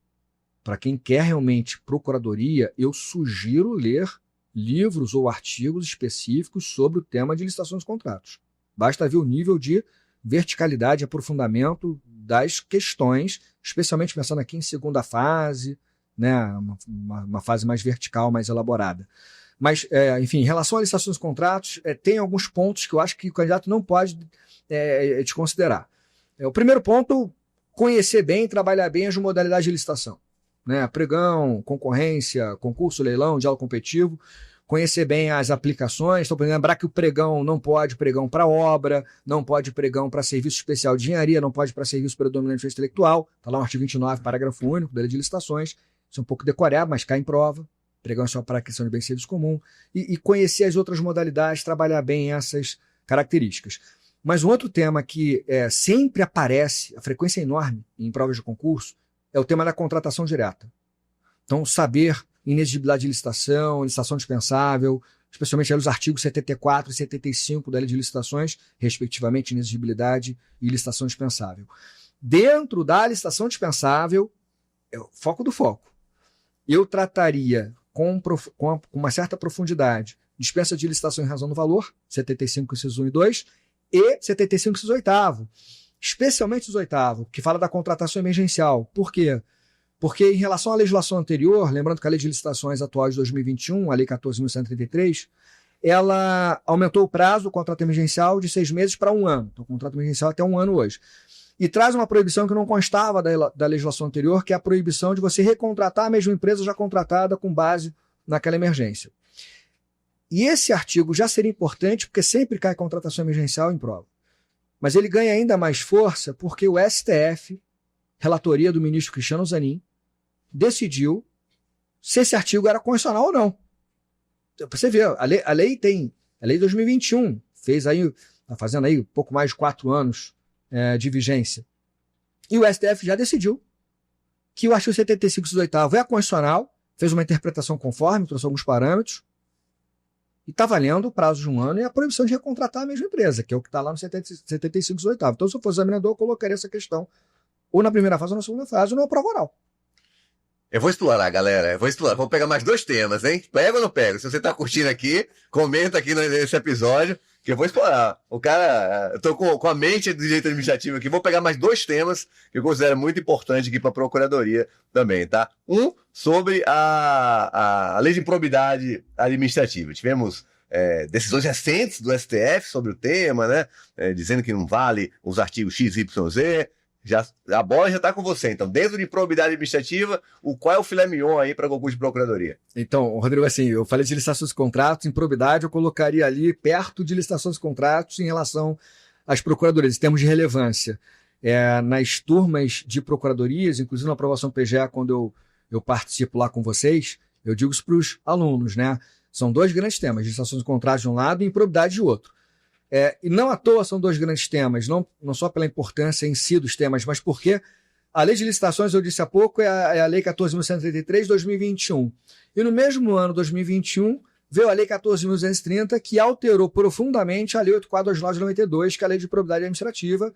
Para quem quer realmente procuradoria, eu sugiro ler livros ou artigos específicos sobre o tema de licitações de contratos. Basta ver o nível de verticalidade e aprofundamento das questões, especialmente pensando aqui em segunda fase, né, uma fase mais vertical, mais elaborada. Mas, enfim, em relação a licitações de contratos, tem alguns pontos que eu acho que o candidato não pode desconsiderar. O primeiro ponto, conhecer bem, trabalhar bem as modalidades de licitação. Né, pregão, concorrência, concurso, leilão, diálogo competitivo, conhecer bem as aplicações. Então, por exemplo, lembrar que o pregão não pode pregão para obra, não pode pregão para serviço especial de engenharia, não pode para serviço predominante intelectual. Está lá no artigo 29, parágrafo único da lei de licitações. Isso é um pouco decorado, mas cai em prova. Pregão é só para aquisição de bens e serviços comum. E conhecer as outras modalidades, trabalhar bem essas características. Mas um outro tema que sempre aparece, a frequência é enorme em provas de concurso, é o tema da contratação direta. Então, saber inexigibilidade de licitação dispensável, especialmente os artigos 74 e 75 da Lei de Licitações, respectivamente, inexigibilidade e licitação dispensável. Dentro da licitação dispensável, é o foco do foco. Eu trataria com uma certa profundidade dispensa de licitação em razão do valor, 75, inciso 1 e 2, e 75, inciso 8º. Especialmente os 8º, que fala da contratação emergencial. Por quê? Porque em relação à legislação anterior, lembrando que a Lei de Licitações atual de 2021, a Lei 14.133, ela aumentou o prazo do contrato emergencial de 6 meses para 1 ano. Então, o contrato emergencial até 1 ano hoje. E traz uma proibição que não constava da legislação anterior, que é a proibição de você recontratar a mesma empresa já contratada com base naquela emergência. E esse artigo já seria importante, porque sempre cai contratação emergencial em prova. Mas ele ganha ainda mais força porque o STF, relatoria do ministro Cristiano Zanin, decidiu se esse artigo era constitucional ou não. Você vê, a lei de 2021, está fazendo aí um pouco mais de 4 anos de vigência. E o STF já decidiu que o artigo 75, inciso 8º é constitucional, fez uma interpretação conforme, trouxe alguns parâmetros, e está valendo o prazo de 1 ano e a proibição de recontratar a mesma empresa, que é o que está lá no 75, inciso 8º. Então, se eu fosse examinador, eu colocaria essa questão ou na primeira fase ou na segunda fase, ou na prova oral. Eu vou explorar, galera. Vou pegar mais 2 temas, hein? Pega ou não pega? Se você tá curtindo aqui, comenta aqui nesse episódio que eu vou explorar. O cara, eu tô com a mente do direito administrativo aqui, vou pegar mais 2 temas que eu considero muito importantes aqui para a Procuradoria também, tá? Um, sobre a lei de improbidade administrativa. Tivemos decisões recentes do STF sobre o tema, né? Dizendo que não vale os artigos X, Y, Z. A bola já está com você. Então, dentro de improbidade administrativa, qual é o filé mignon aí para concurso de procuradoria? Então, Rodrigo, assim, eu falei de licitações de contratos, improbidade eu colocaria ali perto de licitações de contratos em relação às procuradorias, em termos de relevância. Nas turmas de procuradorias, inclusive na aprovação PGA, quando eu participo lá com vocês, eu digo isso para os alunos, né? São 2 grandes temas, licitações de contratos de um lado e improbidade de outro. E não à toa são 2 grandes temas, não só pela importância em si dos temas, mas porque a lei de licitações, eu disse há pouco, é a lei 14.133 de 2021. E no mesmo ano, 2021, veio a lei 14.230, que alterou profundamente a lei 8.429 de 92, que é a lei de probidade administrativa,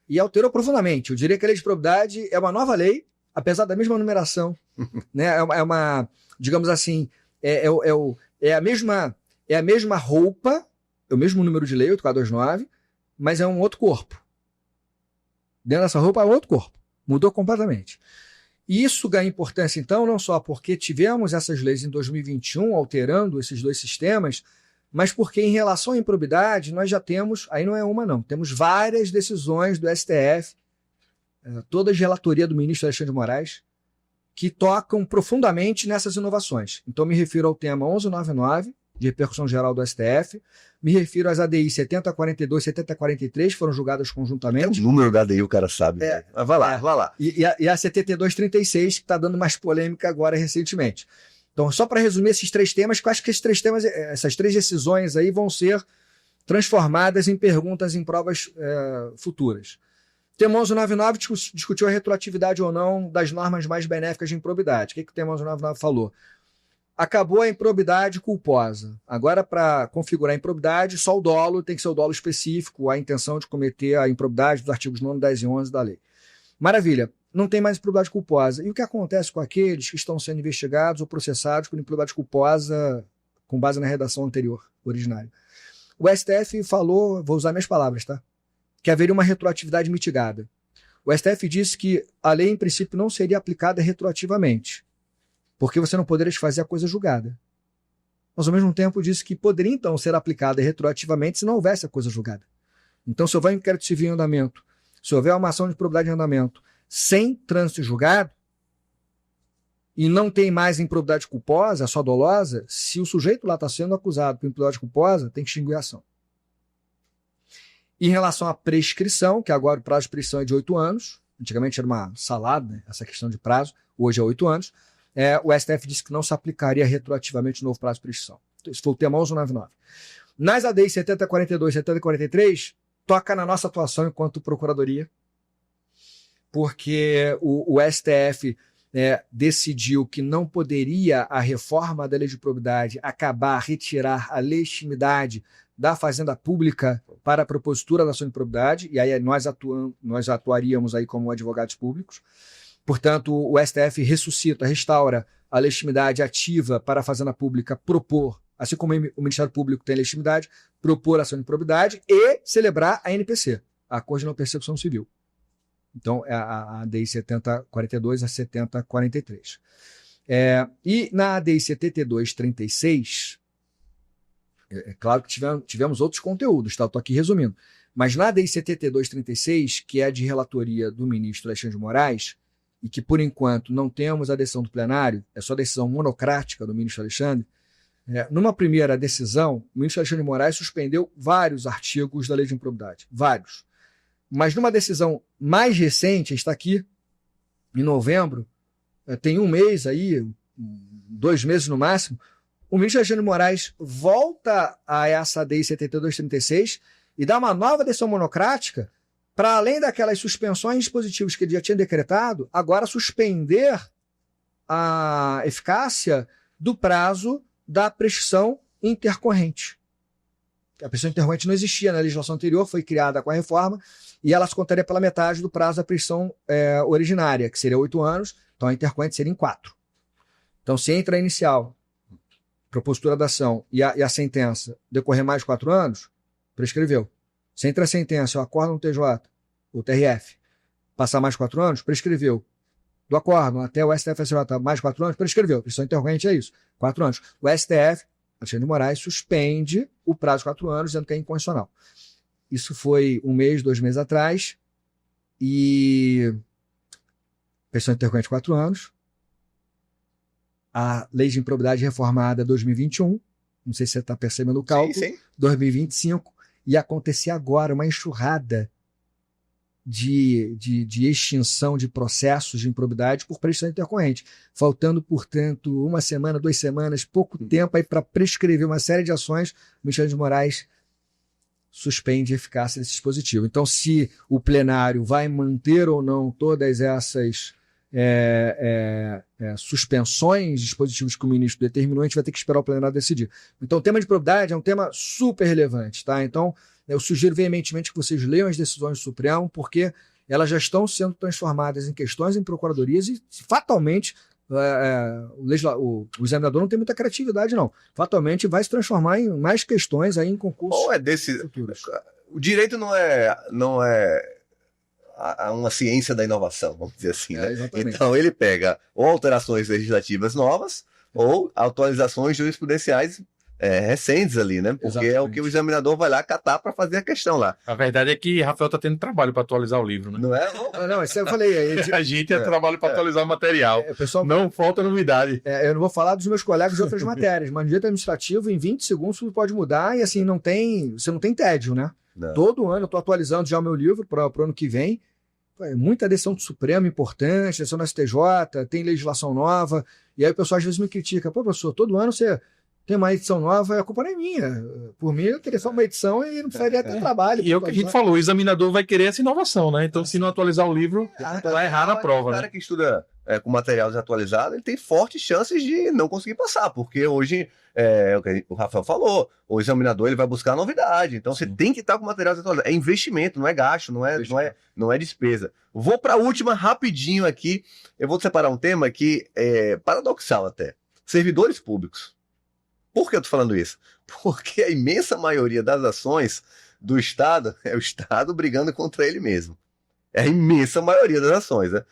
e alterou profundamente. Eu diria que a lei de probidade é uma nova lei, apesar da mesma numeração, né? Digamos assim, é a mesma roupa, é o mesmo número de lei, 8.429, mas é um outro corpo. Dentro dessa roupa é outro corpo. Mudou completamente. E isso ganha importância, então, não só porque tivemos essas leis em 2021, alterando esses 2 sistemas, mas porque em relação à improbidade, nós já temos, aí não é uma não, temos várias decisões do STF, todas de relatoria do ministro Alexandre de Moraes, que tocam profundamente nessas inovações. Então, me refiro ao tema 1199, de repercussão geral do STF, me refiro às ADI 7042 e 7043, que foram julgadas conjuntamente. O número da ADI o cara sabe. Mas vai lá. E a 7236, que está dando mais polêmica agora recentemente. Então, só para resumir esses 3 temas, que eu acho que esses 3 temas, essas 3 decisões aí vão ser transformadas em perguntas em provas futuras. O tema 1199 discutiu a retroatividade ou não das normas mais benéficas de improbidade. O que o tema 1199 falou? Acabou a improbidade culposa. Agora, para configurar a improbidade, só o dolo tem que ser o dolo específico, a intenção de cometer a improbidade dos artigos 9, 10 e 11 da lei. Maravilha. Não tem mais improbidade culposa. E o que acontece com aqueles que estão sendo investigados ou processados por improbidade culposa com base na redação anterior, originária? O STF falou, vou usar minhas palavras, tá? Que haveria uma retroatividade mitigada. O STF disse que a lei, em princípio, não seria aplicada retroativamente, porque você não poderia fazer a coisa julgada. Mas, ao mesmo tempo, disse que poderia, então, ser aplicada retroativamente se não houvesse a coisa julgada. Então, se houver um inquérito civil em andamento, se houver uma ação de improbidade em andamento sem trânsito julgado, e não tem mais improbidade culposa, só dolosa, se o sujeito lá está sendo acusado por improbidade culposa, tem que extinguir a ação. Em relação à prescrição, que agora o prazo de prescrição é de 8 anos, antigamente era uma salada, né, essa questão de prazo, hoje é 8 anos, o STF disse que não se aplicaria retroativamente o novo prazo de prescrição. Esse foi o tema 1199. Nas ADI 7042 e 7043, toca na nossa atuação enquanto Procuradoria, porque o STF decidiu que não poderia a reforma da lei de probidade acabar, retirar a legitimidade da Fazenda Pública para a propositura da ação de probidade, e aí nós atuaríamos aí como advogados públicos. Portanto, o STF restaura a legitimidade ativa para a Fazenda Pública propor, assim como o Ministério Público tem legitimidade, propor ação de probidade e celebrar a NPC, a Acordo de Não Persecução Civil. Então, a ADI 7042 a 7043. E na ADI 7236, é claro que tivemos outros conteúdos, tá? Estou aqui resumindo. Mas na ADI 7236, que é de relatoria do ministro Alexandre de Moraes, e que, por enquanto, não temos a decisão do plenário, é só decisão monocrática do ministro Alexandre, numa primeira decisão, o ministro Alexandre de Moraes suspendeu vários artigos da lei de improbidade. Vários. Mas numa decisão mais recente, está aqui, em novembro, tem um mês aí, 2 meses no máximo, o ministro Alexandre de Moraes volta a essa ADI 7236 e dá uma nova decisão monocrática para, além daquelas suspensões dispositivas que ele já tinha decretado, agora suspender a eficácia do prazo da prescrição intercorrente. A prescrição intercorrente não existia na legislação anterior, foi criada com a reforma, e ela se contaria pela metade do prazo da prescrição originária, que seria 8 anos, então a intercorrente seria em 4. Então, se entre a inicial, propositura da ação, e a sentença decorrer mais de 4 anos, prescreveu. Se entre a sentença, o acórdão do TJ, o TRF, passar mais 4 anos, prescreveu. Do acórdão até o STF-STJ mais 4 anos, prescreveu. Prisão intercorrente é isso, 4 anos. O STF, Alexandre de Moraes, suspende o prazo de 4 anos, dizendo que é inconstitucional. Isso foi 1 mês, 2 meses atrás, e prisão intercorrente 4 anos. A lei de improbidade reformada 2021, não sei se você está percebendo o cálculo, Sim. 2025, e acontecer agora uma enxurrada de extinção de processos de improbidade por prescrição intercorrente, faltando, portanto, 1 semana, 2 semanas, pouco tempo aí para prescrever uma série de ações. O Alexandre de Moraes suspende a eficácia desse dispositivo. Então, se o plenário vai manter ou não todas essas suspensões de dispositivos que o ministro determinou, a gente vai ter que esperar o plenário decidir. Então, o tema de improbidade é um tema super relevante, tá? Então, eu sugiro veementemente que vocês leiam as decisões do Supremo, porque elas já estão sendo transformadas em questões em procuradorias e, fatalmente, o examinador não tem muita criatividade, não. Fatalmente, vai se transformar em mais questões aí em concursos futuros. O direito não é uma ciência da inovação, vamos dizer assim, né? Exatamente. Então ele pega ou alterações legislativas novas ou atualizações jurisprudenciais recentes ali, né? Porque Exatamente. é o que o examinador vai lá catar para fazer a questão lá. A verdade é que Rafael está tendo trabalho para atualizar o livro, né? Não é? Não, isso eu falei. A gente trabalho para atualizar o material. Pessoal, Não falta novidade. eu não vou falar dos meus colegas de outras matérias, mas no direito administrativo, em 20 segundos, tudo pode mudar e assim, você não tem tédio, né? Não. Todo ano eu estou atualizando já o meu livro para o ano que vem. Muita decisão do Supremo importante, decisão do STJ, tem legislação nova. E aí o pessoal às vezes me critica. Pô, professor, todo ano você tem uma edição nova, a culpa não é minha. Por mim, eu teria só uma edição e não precisaria ter trabalho. E é o que a gente falou, o examinador vai querer essa inovação, né? Então, se não atualizar o livro, vai errar na prova, O né? cara que estuda com material desatualizado, ele tem fortes chances de não conseguir passar, porque hoje, o que o Rafael falou, o examinador ele vai buscar novidade, então você tem que estar com material desatualizado. É investimento, não é gasto, não é despesa. Vou para a última rapidinho aqui, eu vou separar um tema que é paradoxal até. Servidores públicos. Por que eu estou falando isso? Porque a imensa maioria das ações do Estado é o Estado brigando contra ele mesmo. É a imensa maioria das ações, né?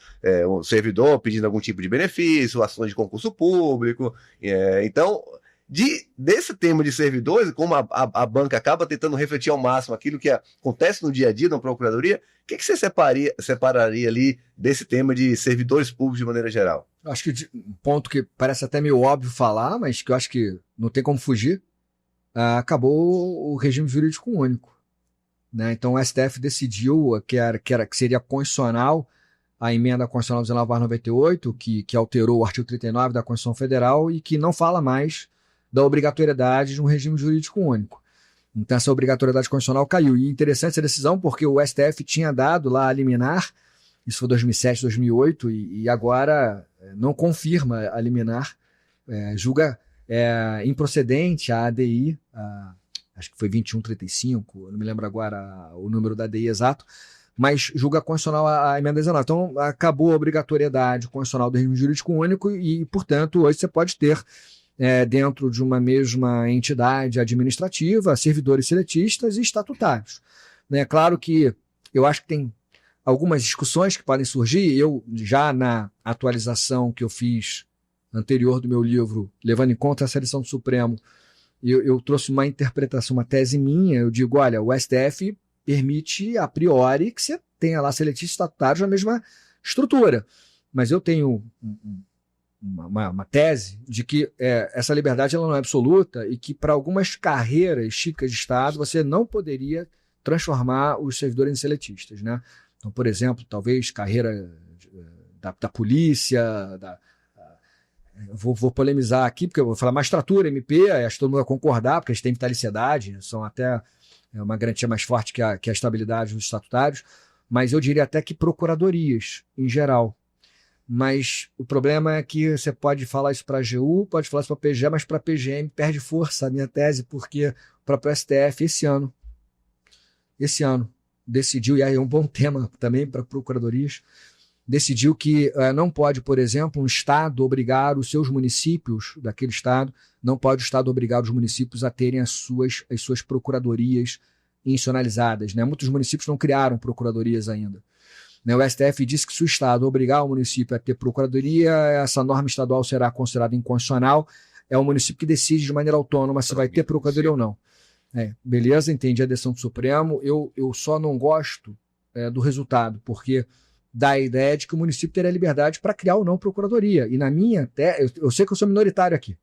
O servidor pedindo algum tipo de benefício, ações de concurso público. Então, desse tema de servidores, como a banca acaba tentando refletir ao máximo aquilo que acontece no dia a dia na Procuradoria, o que você separaria ali desse tema de servidores públicos de maneira geral? Acho que um ponto que parece até meio óbvio falar, mas que eu acho que não tem como fugir, acabou o regime jurídico único. Né? Então o STF decidiu que seria constitucional a emenda constitucional 19/98, que alterou o artigo 39 da Constituição Federal e que não fala mais da obrigatoriedade de um regime jurídico único. Então essa obrigatoriedade constitucional caiu. E interessante essa decisão porque o STF tinha dado lá a liminar, isso foi 2007, 2008, e agora não confirma a liminar, julga improcedente a ADI, acho que foi 2135, não me lembro agora o número da ADI exato, mas julga constitucional a emenda 19. Então acabou a obrigatoriedade constitucional do regime jurídico único e, portanto, hoje você pode ter dentro de uma mesma entidade administrativa servidores seletistas e estatutários. Claro que eu acho que tem algumas discussões que podem surgir. Eu, já na atualização que eu fiz anterior do meu livro, levando em conta essa decisão do Supremo, eu trouxe uma interpretação, uma tese minha. Eu digo, olha, o STF permite a priori que você tenha lá seletistas estatutários na mesma estrutura. Mas eu tenho uma tese de que essa liberdade ela não é absoluta e que para algumas carreiras chicas de Estado você não poderia transformar os servidores em seletistas, né? Então, por exemplo, talvez carreira da polícia, vou polemizar aqui, porque eu vou falar magistratura, MP, acho que todo mundo vai concordar, porque eles têm vitaliciedade, são até uma garantia mais forte que a estabilidade dos estatutários, mas eu diria até que procuradorias, em geral. Mas o problema é que você pode falar isso para a AGU, pode falar isso para a PGE, mas para a PGM perde força a minha tese, porque o próprio STF, esse ano, decidiu, e aí é um bom tema também para procuradorias, decidiu que não pode, por exemplo, um Estado obrigar os seus municípios daquele Estado, não pode o Estado obrigar os municípios a terem as suas procuradorias institucionalizadas, né? Muitos municípios não criaram procuradorias ainda. Né? O STF disse que se o Estado obrigar o município a ter procuradoria, essa norma estadual será considerada inconstitucional. É o município que decide de maneira autônoma se vai ter procuradoria ou não. Beleza, entendi a decisão do Supremo. Eu só não gosto do resultado, porque dá a ideia de que o município teria liberdade para criar ou não procuradoria. E na minha, eu sei que eu sou minoritário aqui,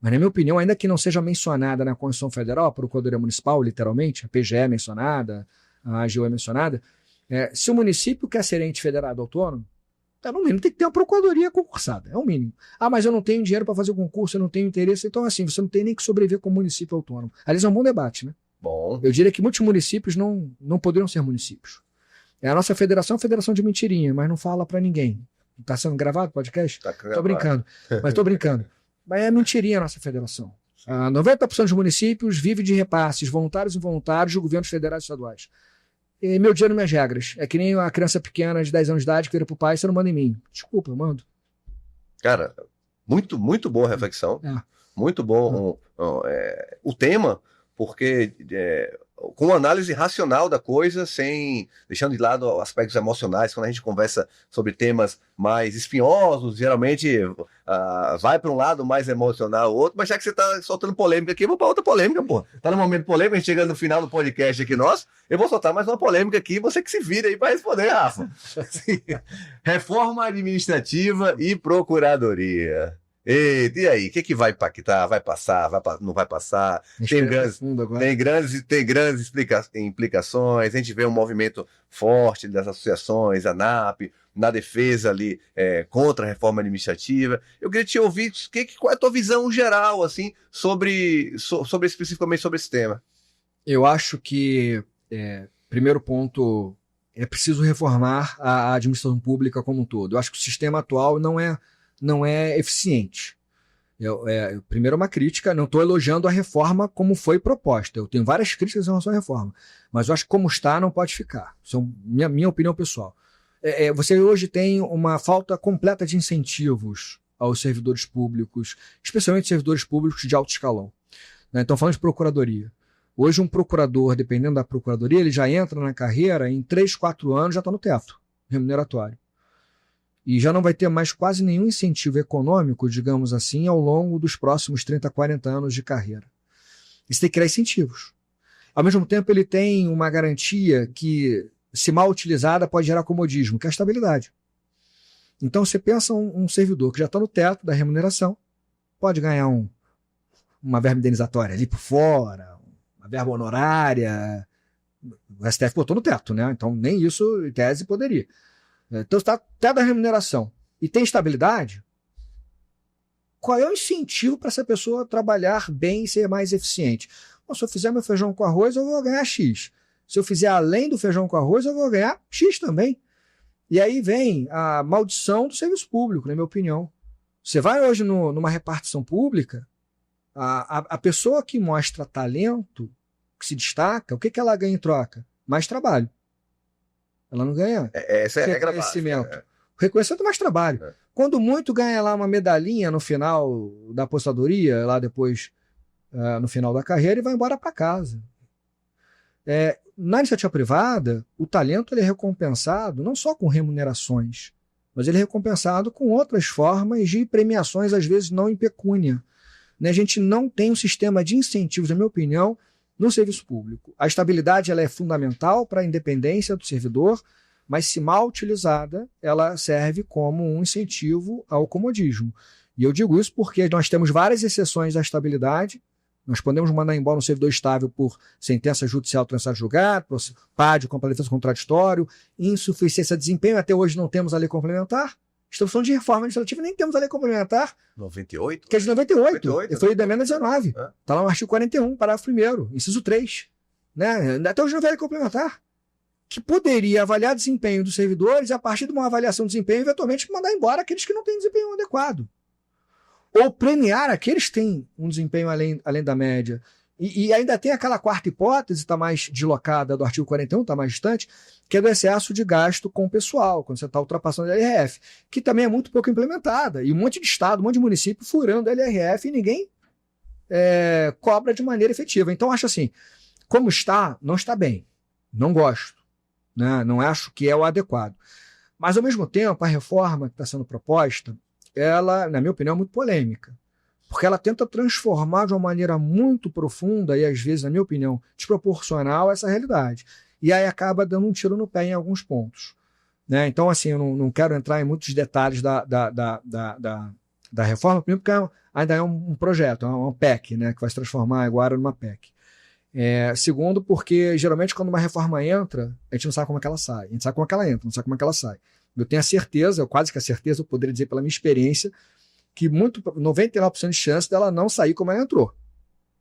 mas na minha opinião, ainda que não seja mencionada na Constituição Federal, a Procuradoria Municipal, literalmente, a PGE é mencionada, a AGU é mencionada, se o município quer ser ente federado autônomo, no mínimo tem que ter uma procuradoria concursada, é o mínimo. Mas eu não tenho dinheiro para fazer o concurso, eu não tenho interesse, então assim, você não tem nem que sobreviver como município autônomo. Aliás, é um bom debate, né? Bom. Eu diria que muitos municípios não poderiam ser municípios. A nossa federação é uma federação de mentirinha, mas não fala para ninguém. Está sendo gravado o podcast? Tá Tô brincando, mas tô brincando. Mas é mentirinha a nossa federação. 90% dos municípios vive de repasses voluntários e involuntários de governos federais e estaduais. E meu dinheiro, minhas regras. É que nem a criança pequena de 10 anos de idade que vira pro pai, você não manda em mim. Desculpa, eu mando. Cara, muito, muito boa reflexão. Muito bom o tema, porque com análise racional da coisa, sem deixando de lado aspectos emocionais. Quando a gente conversa sobre temas mais espinhosos, geralmente vai para um lado mais emocional, outro, mas já que você está soltando polêmica aqui, eu vou para outra polêmica, pô. Tá no momento polêmico, a gente chegando no final do podcast aqui nosso, eu vou soltar mais uma polêmica aqui, você que se vira aí para responder, Rafa. Reforma administrativa e procuradoria. Eita, e aí, o que vai impactar? Vai passar? Não vai passar? Tem grandes implicações. A gente vê um movimento forte das associações, a ANAP, na defesa ali contra a reforma administrativa. Eu queria te ouvir, qual é a tua visão geral, assim, especificamente sobre esse tema? Eu acho que, primeiro ponto, é preciso reformar a administração pública como um todo. Eu acho que o sistema atual não é eficiente. Primeiro, uma crítica, não estou elogiando a reforma como foi proposta. Eu tenho várias críticas em relação à reforma, mas eu acho que como está, não pode ficar. Isso é minha opinião pessoal. Você hoje tem uma falta completa de incentivos aos servidores públicos, especialmente servidores públicos de alto escalão. Então, falando de procuradoria. Hoje, um procurador, dependendo da procuradoria, ele já entra na carreira, em 3, 4 anos já está no teto remuneratório. E já não vai ter mais quase nenhum incentivo econômico, digamos assim, ao longo dos próximos 30, 40 anos de carreira. Isso tem que criar incentivos. Ao mesmo tempo, ele tem uma garantia que, se mal utilizada, pode gerar comodismo, que é a estabilidade. Então, você pensa um servidor que já está no teto da remuneração, pode ganhar uma verba indenizatória ali por fora, uma verba honorária. O STF botou no teto, né? Então, nem isso, em tese, poderia. Então, está até da remuneração e tem estabilidade, qual é o incentivo para essa pessoa trabalhar bem e ser mais eficiente? Bom, se eu fizer meu feijão com arroz, eu vou ganhar X. Se eu fizer além do feijão com arroz, eu vou ganhar X também. E aí vem a maldição do serviço público, na minha opinião. Você vai hoje numa repartição pública, a pessoa que mostra talento, que se destaca, o que ela ganha em troca? Mais trabalho. Ela não ganha reconhecimento. O reconhecimento é mais trabalho. Quando muito, ganha lá uma medalhinha no final da apostadoria, lá depois, no final da carreira, e vai embora para casa. Na iniciativa privada, o talento ele é recompensado não só com remunerações, mas ele é recompensado com outras formas de premiações, às vezes não em pecúnia. A gente não tem um sistema de incentivos, na minha opinião, no serviço público. A estabilidade ela é fundamental para a independência do servidor, mas se mal utilizada, ela serve como um incentivo ao comodismo. E eu digo isso porque nós temos várias exceções à estabilidade. Nós podemos mandar embora um servidor estável por sentença judicial transitada julgado, por PAD, compra defesa contraditório, insuficiência de desempenho. Até hoje não temos a lei complementar. Estamos falando de reforma administrativa e nem temos a lei complementar. 98? Que é de 98. Foi da emenda 19. Está lá no artigo 41, parágrafo 1º, inciso 3. Né? Até hoje não veio a lei complementar. Que poderia avaliar desempenho dos servidores e, a partir de uma avaliação de desempenho, eventualmente mandar embora aqueles que não têm desempenho adequado. Ou premiar aqueles que têm um desempenho além da média. E ainda tem aquela quarta hipótese, está mais deslocada do artigo 41, está mais distante, que é do excesso de gasto com o pessoal, quando você está ultrapassando a LRF, que também é muito pouco implementada. E um monte de estado, um monte de município furando a LRF e ninguém cobra de maneira efetiva. Então, acho assim, Como está, não está bem. Não gosto. Né? Não acho que é o adequado. Mas, ao mesmo tempo, a reforma que está sendo proposta, ela, na minha opinião, é muito polêmica. Porque ela tenta transformar de uma maneira muito profunda e, às vezes, na minha opinião, desproporcional essa realidade. E aí acaba dando um tiro no pé em alguns pontos. Né? Então, assim, eu não quero entrar em muitos detalhes da reforma, primeiro porque ainda é um projeto, é uma PEC, né, que vai se transformar agora numa PEC. Segundo, porque geralmente quando uma reforma entra, a gente não sabe como é que ela sai. A gente sabe como é que ela entra, não sabe como é que ela sai. Eu tenho a certeza, eu quase que a certeza, eu poderia dizer pela minha experiência, que 99% de chance dela não sair como ela entrou.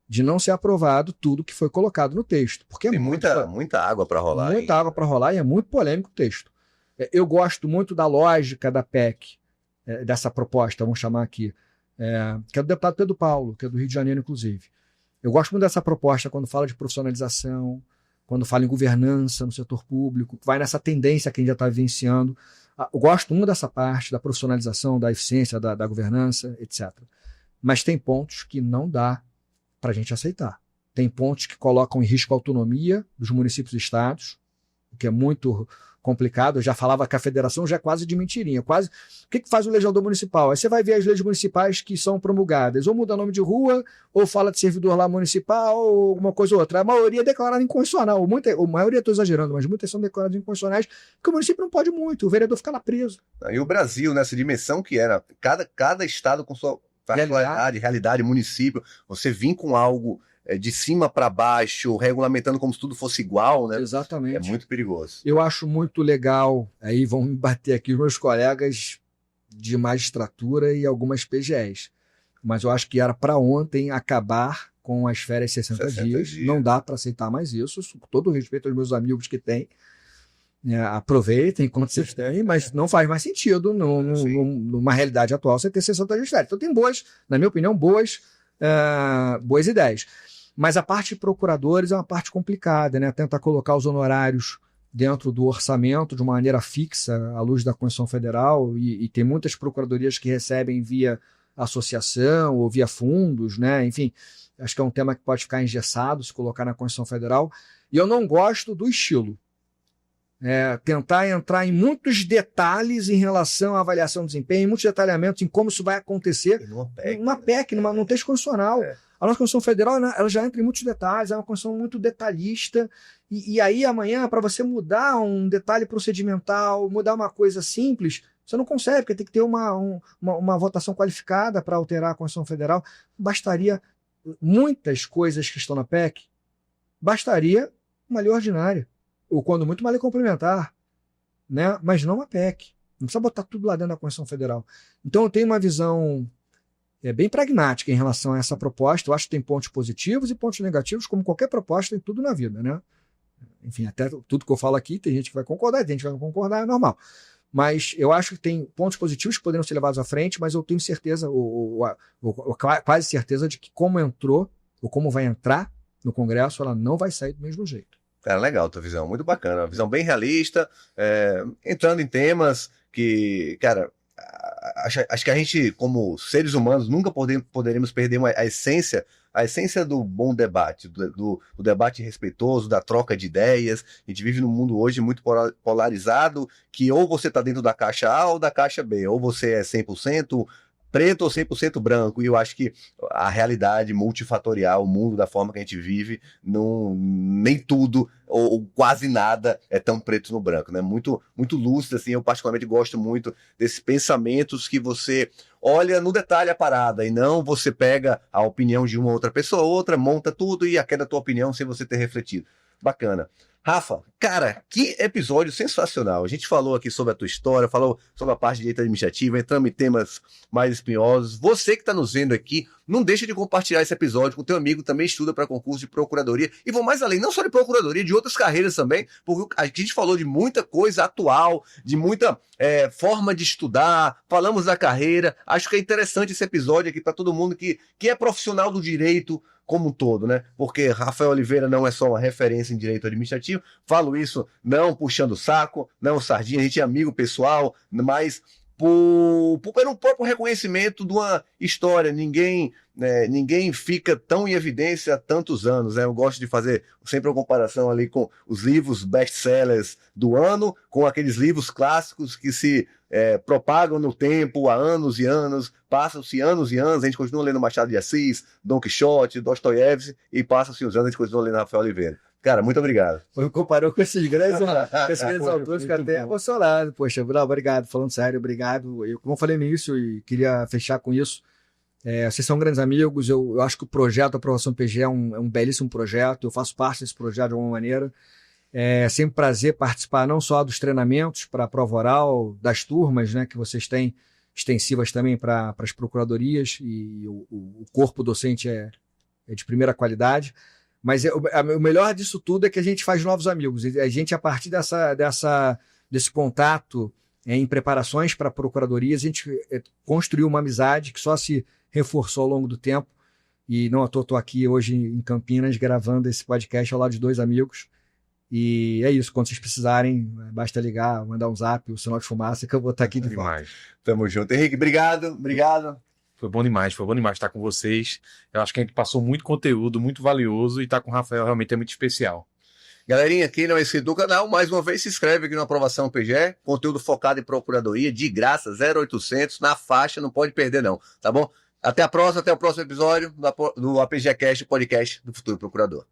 De não ser aprovado tudo que foi colocado no texto. Porque tem muita água para rolar. Muita água para rolar e é muito polêmico o texto. Eu gosto muito da lógica da PEC, dessa proposta, vamos chamar aqui, que é do deputado Pedro Paulo, que é do Rio de Janeiro, inclusive. Eu gosto muito dessa proposta quando fala de profissionalização, quando fala em governança no setor público, vai nessa tendência que a gente já está vivenciando. Eu gosto muito dessa parte da profissionalização, da eficiência, da governança, etc. Mas tem pontos que não dá para a gente aceitar. Tem pontos que colocam em risco a autonomia dos municípios e estados, o que é muito complicado. Eu já falava que a federação já é quase de mentirinha. O que faz o legislador municipal? Aí você vai ver as leis municipais que são promulgadas. Ou muda nome de rua, ou fala de servidor lá municipal, ou alguma coisa ou outra. A maioria é declarada inconstitucional. A maioria, estou exagerando, mas muitas são declaradas inconstitucionais, porque o município não pode muito. O vereador fica lá preso. E o Brasil, nessa dimensão que era, cada estado com sua realidade, município, você vir com algo de cima para baixo, regulamentando como se tudo fosse igual, né? Exatamente. É muito perigoso. Eu acho muito legal, aí vão me bater aqui os meus colegas de magistratura e algumas PGEs, mas eu acho que era para ontem acabar com as férias 60 dias. Não dá para aceitar mais isso, com todo o respeito aos meus amigos que têm. Aproveitem enquanto vocês têm, mas não faz mais sentido numa realidade atual você ter 60 dias de férias. Então tem na minha opinião, boas ideias. Mas a parte de procuradores é uma parte complicada, né? Tentar colocar os honorários dentro do orçamento de uma maneira fixa, à luz da Constituição Federal, e tem muitas procuradorias que recebem via associação ou via fundos, né? Enfim, acho que é um tema que pode ficar engessado se colocar na Constituição Federal. E eu não gosto do estilo. Tentar entrar em muitos detalhes em relação à avaliação do desempenho, em muitos detalhamentos em como isso vai acontecer numa PEC, num texto constitucional. A nossa Constituição Federal, ela já entra em muitos detalhes, é uma Constituição muito detalhista, e aí amanhã, para você mudar um detalhe procedimental, mudar uma coisa simples, você não consegue, porque tem que ter uma votação qualificada para alterar a Constituição Federal. Bastaria muitas coisas que estão na PEC, bastaria uma lei ordinária, ou quando muito uma lei complementar, né? Mas não uma PEC. Não precisa botar tudo lá dentro da Constituição Federal. Então eu tenho uma visão bem pragmática em relação a essa proposta. Eu acho que tem pontos positivos e pontos negativos, como qualquer proposta, tem tudo na vida, né? Enfim, até tudo que eu falo aqui, tem gente que vai concordar, tem gente que vai não concordar, é normal. Mas eu acho que tem pontos positivos que poderiam ser levados à frente, mas eu tenho certeza, quase certeza, de que como entrou, ou como vai entrar no Congresso, ela não vai sair do mesmo jeito. Cara, legal a tua visão, muito bacana. Uma visão bem realista, entrando em temas que, cara, acho que a gente, como seres humanos, nunca poderemos perder a essência do bom debate, do debate respeitoso, da troca de ideias. A gente vive num mundo hoje muito polarizado, que ou você está dentro da caixa A ou da caixa B, ou você é 100% preto ou 100% branco, e eu acho que a realidade multifatorial, o mundo da forma que a gente vive, nem tudo ou quase nada é tão preto no branco, né? Muito, muito lúcido, assim. Eu particularmente gosto muito desses pensamentos que você olha no detalhe a parada, e não você pega a opinião de uma outra pessoa, outra, monta tudo e aquela tua opinião sem você ter refletido. Bacana. Rafa, cara, que episódio sensacional. A gente falou aqui sobre a tua história, falou sobre a parte de direito administrativo, entramos em temas mais espinhosos. Você que está nos vendo aqui, não deixa de compartilhar esse episódio com o teu amigo que também estuda para concurso de procuradoria. E vou mais além, não só de procuradoria, de outras carreiras também, porque a gente falou de muita coisa atual, de muita forma de estudar, falamos da carreira. Acho que é interessante esse episódio aqui para todo mundo que é profissional do direito como um todo, né? Porque Rafael Oliveira não é só uma referência em direito administrativo, falo isso não puxando o saco, não sardinha, a gente é amigo pessoal, mas pelo próprio reconhecimento de uma história. Ninguém né, ninguém fica tão em evidência há tantos anos, né? Eu gosto de fazer sempre uma comparação ali com os livros best-sellers do ano, com aqueles livros clássicos que se propagam no tempo há anos e anos, passam-se anos e anos, a gente continua lendo Machado de Assis, Dom Quixote, Dostoiévski, e passam-se os anos, a gente continua lendo Rafael Oliveira. Cara, muito obrigado. Comparou com esses grandes autores, fica até emocionado. Poxa, não, obrigado, falando sério, obrigado. Como eu falei no início, e queria fechar com isso, vocês são grandes amigos, eu acho que o projeto Aprovação PG é um belíssimo projeto, eu faço parte desse projeto de alguma maneira. É sempre um prazer participar não só dos treinamentos para a prova oral, das turmas, né, que vocês têm extensivas também para as procuradorias, e o corpo docente é de primeira qualidade. Mas o melhor disso tudo é que a gente faz novos amigos. A gente, a partir desse contato em preparações para procuradorias, a gente construiu uma amizade que só se reforçou ao longo do tempo. E não à toa estou aqui hoje em Campinas gravando esse podcast ao lado de 2 amigos. E é isso, quando vocês precisarem, basta ligar, mandar um zap, o sinal de fumaça, que eu vou estar aqui de volta. Tamo junto. Henrique, obrigado. Foi bom demais estar com vocês. Eu acho que a gente passou muito conteúdo, muito valioso, e estar com o Rafael realmente é muito especial. Galerinha, quem não é inscrito no canal, mais uma vez se inscreve aqui no Aprovação PGE, conteúdo focado em procuradoria, de graça, 0800, na faixa, não pode perder não, tá bom? Até o próximo episódio do APG Cast, podcast do futuro procurador.